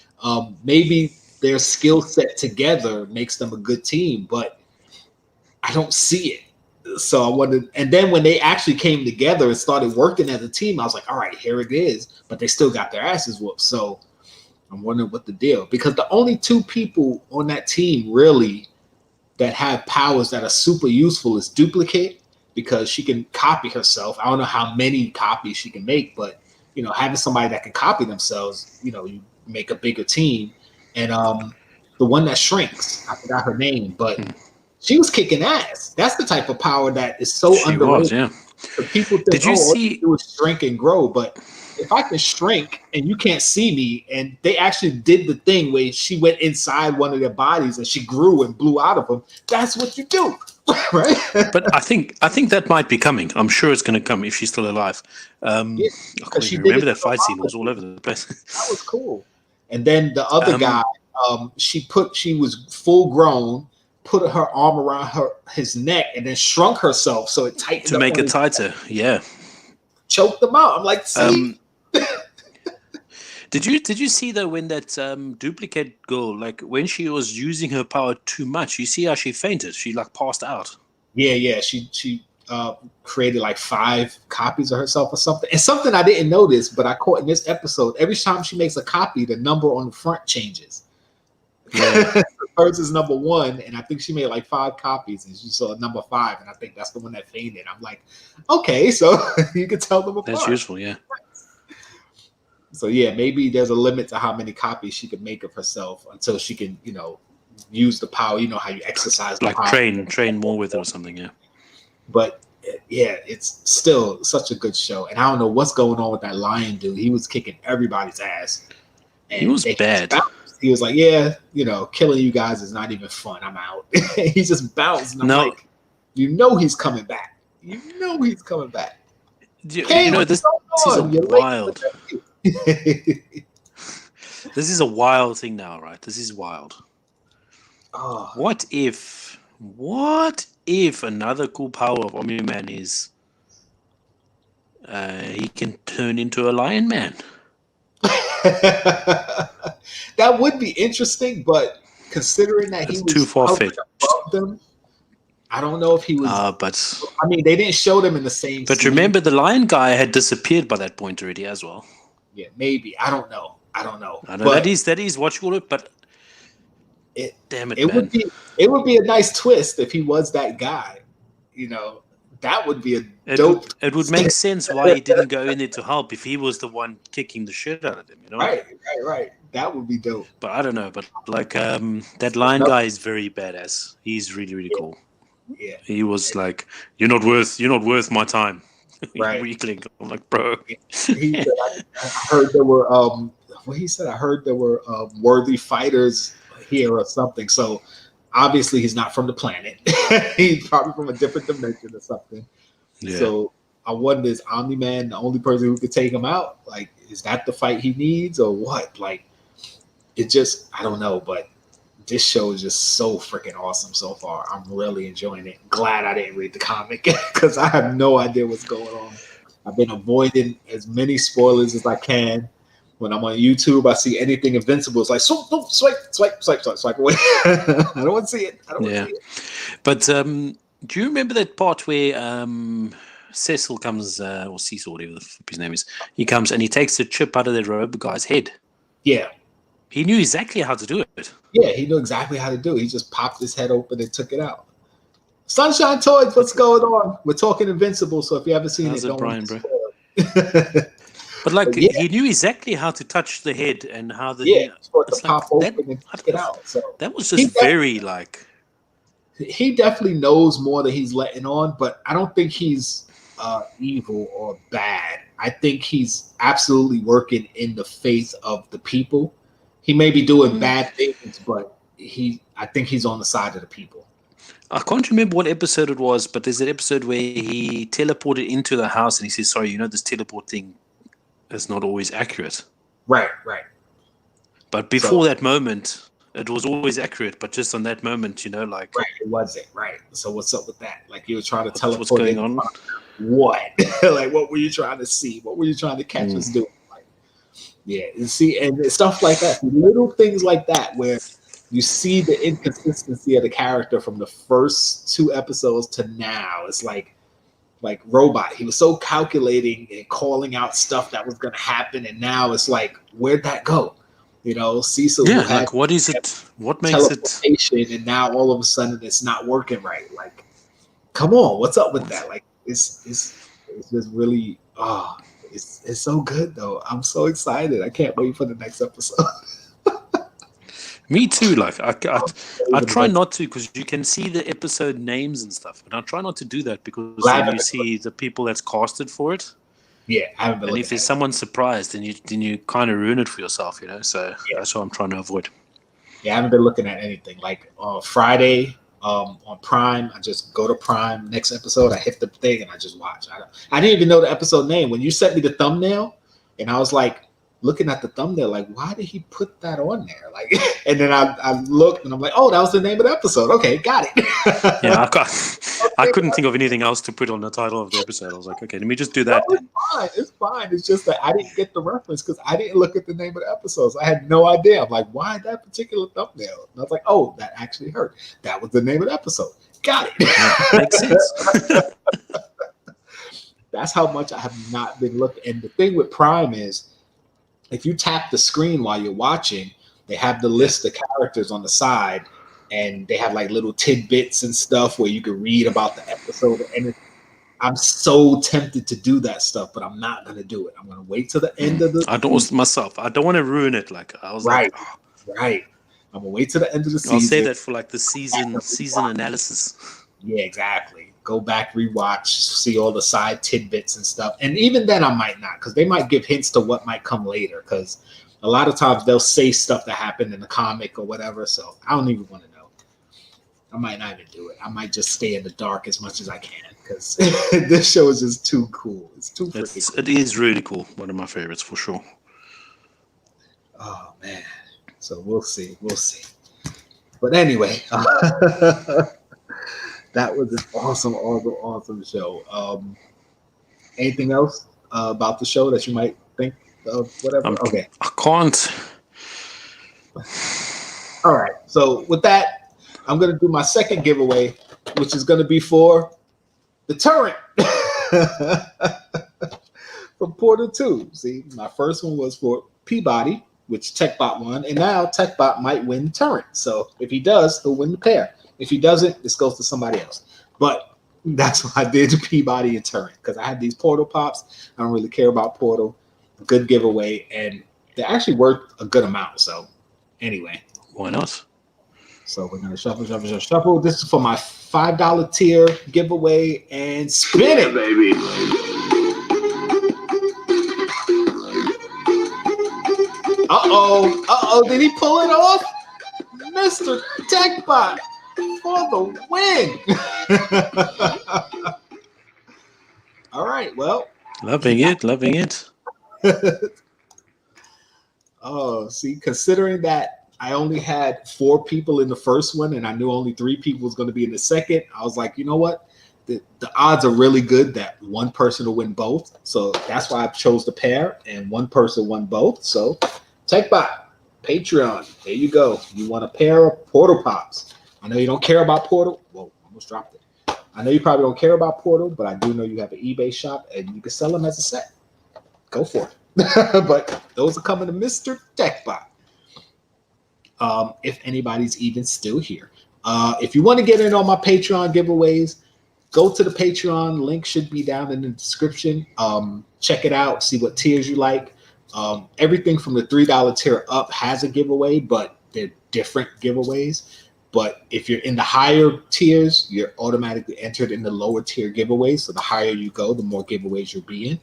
Maybe their skill set together makes them a good team, but I don't see it. So I wondered, and then when they actually came together and started working as a team, I was like, all right, here it is. But they still got their asses whooped. So I'm wondering what the deal, because the only two people on that team really that have powers that are super useful is Duplicate, because she can copy herself. I don't know how many copies she can make, but having somebody that can copy themselves, you make a bigger team. And the one that shrinks, I forgot her name, but she was kicking ass. That's the type of power that is so underrated. People think, all you do is shrink and grow, but if I can shrink and you can't see me, and they actually did the thing where she went inside one of their bodies and she grew and blew out of them, that's what you do, right? But I think that might be coming. I'm sure it's going to come if she's still alive. I can't even remember that fight scene. It was all over the place. That was cool. And then the other guy, she was full grown, put her arm around his neck, and then shrunk herself so it tightened to up make on it tighter. Yeah, choked them out. I'm like, see. Did you see though when that duplicate girl, like when she was using her power too much, you see how she fainted? She like passed out. Yeah. She created like 5 copies of herself or something. And something I didn't notice, but I caught in this episode, every time she makes a copy, the number on the front changes. Yeah. Hers is number 1, and I think she made like 5 copies, and she saw number 5, and I think that's the one that fainted. I'm like, okay, so you can tell them apart. That's useful, yeah. So yeah, maybe there's a limit to how many copies she could make of herself until she can, use the power. You know how you exercise the like power. train more with it or something, yeah. But yeah, it's still such a good show, and I don't know what's going on with that lion dude. He was kicking everybody's ass. And he was bad. He was like, yeah, killing you guys is not even fun. I'm out. He just bounced. And I'm like, he's coming back. He's coming back. This is a wild. This is a wild thing now, right? This is wild. Oh. What if another cool power of Omni-Man is he can turn into a lion man? That would be interesting, but considering that he was too far-fetched above them, I don't know if he was. But I mean, they didn't show them in the same. But scene. remember, the lion guy had disappeared by that point already as well. Yeah, maybe. I don't know. I know but that is what you call it. But damn it, man. Would be a nice twist if he was that guy. That would be a dope. It would make sense why he didn't go in there to help if he was the one kicking the shit out of them. Right. That would be dope. But I don't know. But like that lion guy is very badass. He's really, really cool. Yeah. He was like, you're not worth my time. Right. Weakling. I'm like, bro. He said, I heard there were he said I heard there were worthy fighters here or something. So obviously he's not from the planet. He's probably from a different dimension or something. Yeah. So I wonder, is Omni-Man the only person who could take him out? Like, is that the fight he needs or what? Like, it just, I don't know, but this show is just so freaking awesome so far. I'm really enjoying it. Glad I didn't read the comic because I have no idea what's going on. I've been avoiding as many spoilers as I can. When I'm on YouTube, I see anything Invincible. It's like, swipe away. I don't want to see it. But do you remember that part where Cecil comes, or Cecil, whatever the fuck his name is, he comes and he takes the chip out of the robot guy's head? Yeah. He knew exactly how to do it. Yeah, he knew exactly how to do it. He just popped his head open and took it out. Sunshine Toys, what's going on? We're talking Invincible, so if you haven't seen don't Brian, bro? But he knew exactly how to touch the head and how the pop open and take it out. So that was just very like. He definitely knows more than he's letting on, but I don't think he's evil or bad. I think he's absolutely working in the face of the people. He may be doing bad things, but I think he's on the side of the people. I can't remember what episode it was, but there's an episode where he teleported into the house and he says, sorry, this teleport thing is not always accurate. Right. But before that moment, it was always accurate, but just on that moment, Right, it wasn't, right. So what's up with that? Like, you were trying to teleport. What's going on? What? Like, what were you trying to see? What were you trying to catch us doing? Like, yeah, and see, and stuff like that. Little things like that where you see the inconsistency of the character from the first 2 episodes to now. It's like Robot. He was so calculating and calling out stuff that was going to happen, and now it's like, where'd that go? Cecil. Yeah, like what is it? What makes it? And now all of a sudden it's not working right. Like, come on, what's up with that? Like, it's just really, it's so good though. I'm so excited. I can't wait for the next episode. Me too. Like I try not to, because you can see the episode names and stuff, but I try not to do that because then you see the people that's casted for it. Yeah, I haven't been. And if there's someone surprised, then you kind of ruin it for yourself, So that's what I'm trying to avoid. Yeah, I haven't been looking at anything. Like Friday on Prime, I just go to Prime. Next episode, I hit the thing and I just watch. I didn't even know the episode name when you sent me the thumbnail, and I was like, looking at the thumbnail, like, why did he put that on there? Like, and then I looked and I'm like, oh, that was the name of the episode. Okay, got it. Yeah, I couldn't think of anything else to put on the title of the episode. I was like, okay, let me just do that then. It's fine. It's just that I didn't get the reference because I didn't look at the name of the episodes. I had no idea. I'm like, why that particular thumbnail? And I was like, oh, that actually hurt. That was the name of the episode. Got it. Yeah, makes sense. That's how much I have not been looking. And the thing with Prime is, if you tap the screen while you're watching, they have the list of characters on the side, and they have like little tidbits and stuff where you can read about the episode. And I'm so tempted to do that stuff, but I'm not going to do it. I'm going to wait till the end of the. I don't want to ruin it. Like I was right, like, oh. right. I'm gonna wait till the end of the season. I'll say that for like the season analysis. Yeah, exactly. Go back, rewatch, see all the side tidbits and stuff. And even then, I might not, because they might give hints to what might come later. Because a lot of times they'll say stuff that happened in the comic or whatever. So I don't even want to know. I might not even do it. I might just stay in the dark as much as I can, because this show is just too cool. It's too freaking cool. It is really cool. One of my favorites for sure. Oh man. So we'll see. We'll see. But anyway, that was an awesome show. Anything else about the show that you might think of? Whatever. Okay. I can't. All right. So with that, I'm going to do my second giveaway, which is going to be for the turret from Portal 2. See, my first one was for Peabody, which TechBot won, and now TechBot might win the turret. So if he does, he'll win the pair. If he doesn't, this goes to somebody else. But that's why I did Peabody and turret, because I had these Portal Pops. I don't really care about Portal. Good giveaway, and they're actually worth a good amount. So anyway. Why not? So we're going to shuffle. This is for my $5 tier giveaway, and spin it, baby. Uh-oh. Did he pull it off? Mr. TechBot for the win. All right, well. Loving it. Oh, see, considering that I only had 4 people in the first one and I knew only 3 people was going to be in the second, I was like, you know what? The odds are really good that one person will win both. So that's why I chose the pair, and one person won both. So TechBot, Patreon, there you go. You want a pair of Portal Pops. I know you don't care about Portal. Whoa, almost dropped it. I know you probably don't care about Portal, but I do know you have an eBay shop and you can sell them as a set. Go for it. But those are coming to Mr. TechBot. If anybody's even still here. If you want to get in on my Patreon giveaways, go to the Patreon. Link should be down in the description. Check it out. See what tiers you like. Everything from the $3 tier up has a giveaway, but they're different giveaways. But if you're in the higher tiers, you're automatically entered in the lower tier giveaways. So the higher you go, the more giveaways you'll be in.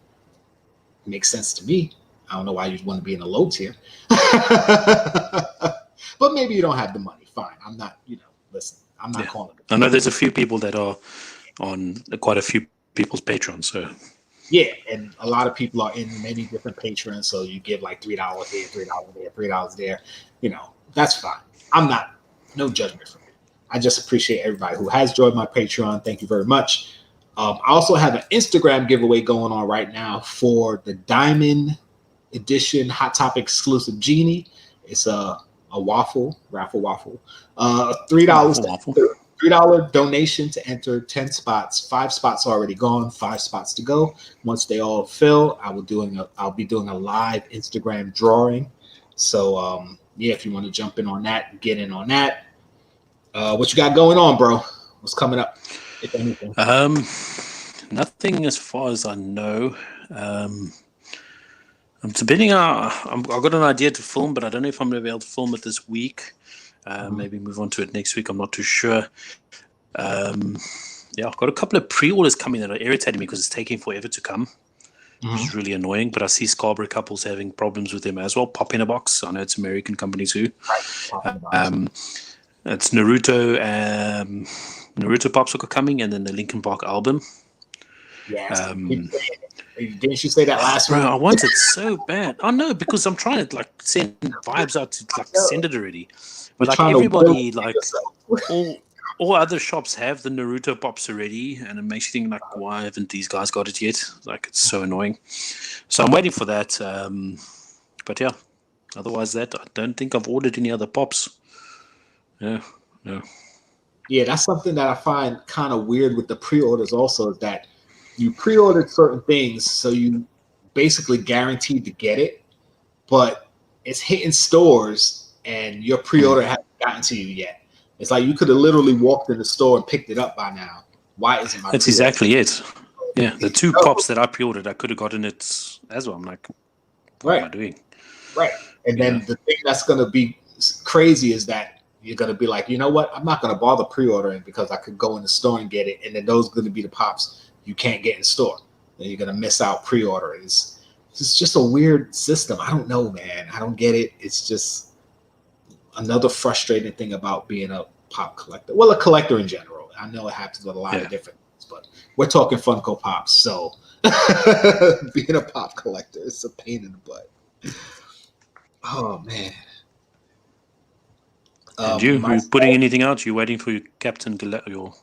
Makes sense to me. I don't know why you'd want to be in a low tier. But maybe you don't have the money. Fine. I'm not, listen, I'm not calling it. I know there's a few people that are on quite a few people's Patreon. So yeah, and a lot of people are in many different patrons. So you give like $3 here, $3 there, $3 there. That's fine. I'm not, no judgment from me. I just appreciate everybody who has joined my Patreon. Thank you very much. I also have an Instagram giveaway going on right now for the Diamond Edition Hot Topic exclusive Genie. It's a raffle waffle. $3 donation to enter 10 spots. 5 spots already gone, 5 spots to go. Once they all fill, I'll be doing a live Instagram drawing. So if you want to jump in on that, get in on that. What you got going on, bro? What's coming up, if anything? Nothing as far as I know. I'm debating. I've got an idea to film, but I don't know if I'm going to be able to film it this week. Maybe move on to it next week. I'm not too sure. I've got a couple of pre-orders coming that are irritating me because it's taking forever to come, which is really annoying. But I see Scarborough couples having problems with them as well. Pop in a Box. I know it's American company too. It's Naruto Pops are coming, and then the Linkin Park album. Yes. Didn't you say that last Bro, week? I want it so bad. I know, because I'm trying to like send vibes out to like send it already. But like everybody, like all other shops have the Naruto pops already, and it makes you think like, why haven't these guys got it yet? Like, it's so annoying. So I'm waiting for that. But yeah, otherwise that I don't think I've ordered any other pops. Yeah, no. Yeah, that's something that I find kind of weird with the pre-orders also, is that you pre-ordered certain things, so you basically guaranteed to get it, but it's hitting stores and your pre-order hasn't gotten to you yet. It's like you could have literally walked in the store and picked it up by now. Why isn't my That's pre-order? exactly it. Yeah, the two pops that I pre-ordered, I could have gotten it as well. I'm like, what am I doing? Right. And then the thing that's going to be crazy is that you're going to be like, you know what? I'm not going to bother pre-ordering because I could go in the store and get it. And then those are going to be the pops you can't get in store. Then you're going to miss out pre-ordering. It's just a weird system. I don't know, man. I don't get it. It's just another frustrating thing about being a pop collector. Well, a collector in general. I know it happens with a lot of different things, but we're talking Funko Pops. So being a pop collector is a pain in the butt. Oh, man. And you putting anything out? You waiting for your your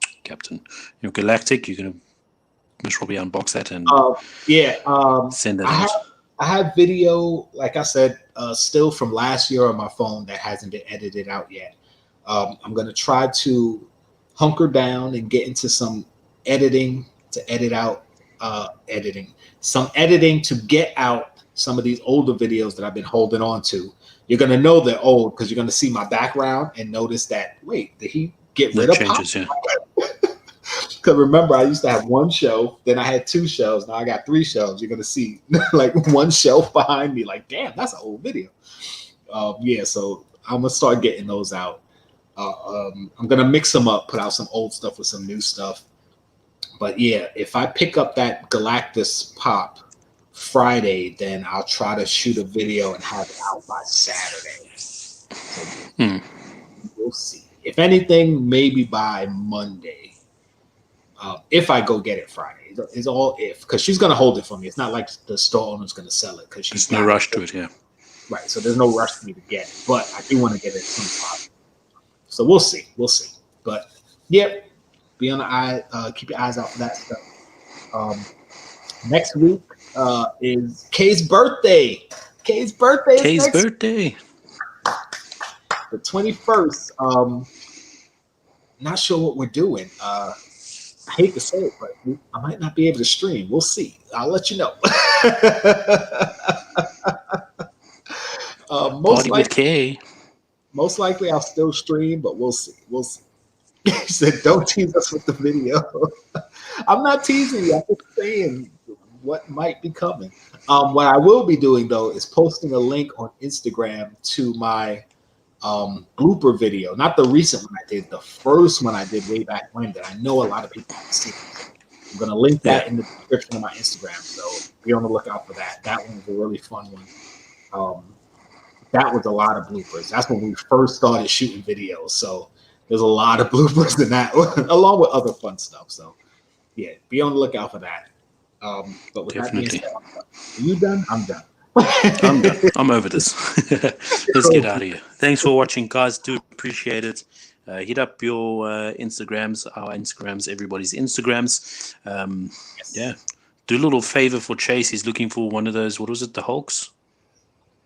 Galactic? You're gonna most probably unbox that and send that out. I have video, like I said, still from last year on my phone that hasn't been edited out yet. I'm gonna try to hunker down and get into some editing to edit out some editing to get out some of these older videos that I've been holding on to. You're going to know they're old because you're going to see my background and notice that, wait, did he get rid of changes? Because remember, I used to have one shelf, then I had two shelves. Now I got three shelves. You're going to see like one shelf behind me. Like, damn, that's an old video. So I'm going to start getting those out. I'm going to mix them up, put out some old stuff with some new stuff. But yeah, if I pick up that Galactus pop Friday, then I'll try to shoot a video and have it out by Saturday. So we'll see. If anything, maybe by Monday. If I go get it Friday, it's all if, because she's gonna hold it for me. It's not like the store owner's gonna sell it because she's no rush to it. Yeah, right. So there's no rush for me to get it, but I do want to get it sometime. So we'll see. But yeah, be on the eye. Keep your eyes out for that stuff. Next week is Kay's birthday. Kay's birthday. The 21st. Not sure what we're doing. I hate to say it, but I might not be able to stream. We'll see. I'll let you know. Most likely I'll still stream, but we'll see. He said, don't tease us with the video. I'm not teasing you. I'm just saying what might be coming. What I will be doing, though, is posting a link on Instagram to my blooper video. Not the recent one I did, the first one I did way back when that I know a lot of people haven't seen. I'm going to link that in the description of my Instagram, so be on the lookout for that. That one was a really fun one. That was a lot of bloopers. That's when we first started shooting videos, so there's a lot of bloopers in that, along with other fun stuff. So, yeah, be on the lookout for that. But with that being said, are you done? I'm done. I'm done. I'm over this. Let's get out of here. Thanks for watching, guys. Do appreciate it. Hit up your Instagrams, our Instagrams, everybody's Instagrams. Yeah. Do a little favor for Chase. He's looking for one of those, what was it, the Hulks?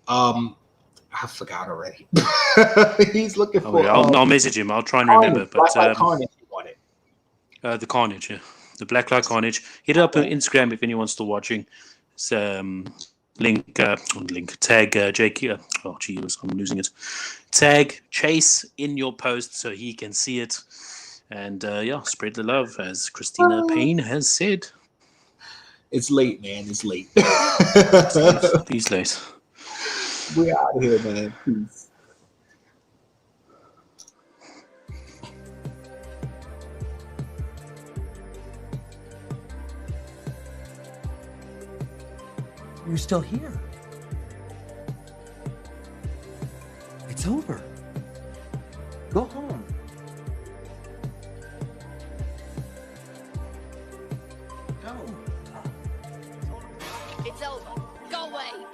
I forgot already. He's looking for. I'll message him. I'll try and remember. But Carnage, you want it? The Carnage, yeah, the Blacklight Carnage. Hit it up on Instagram if anyone's still watching. It's link tag Jkl. Oh geez, I'm losing it. Tag Chase in your post so he can see it, and spread the love, as Christina Payne has said. It's late, man. It's late. These days. We're out of here, man. Peace. You're still here. It's over. Go home. Go. It's over. Go away.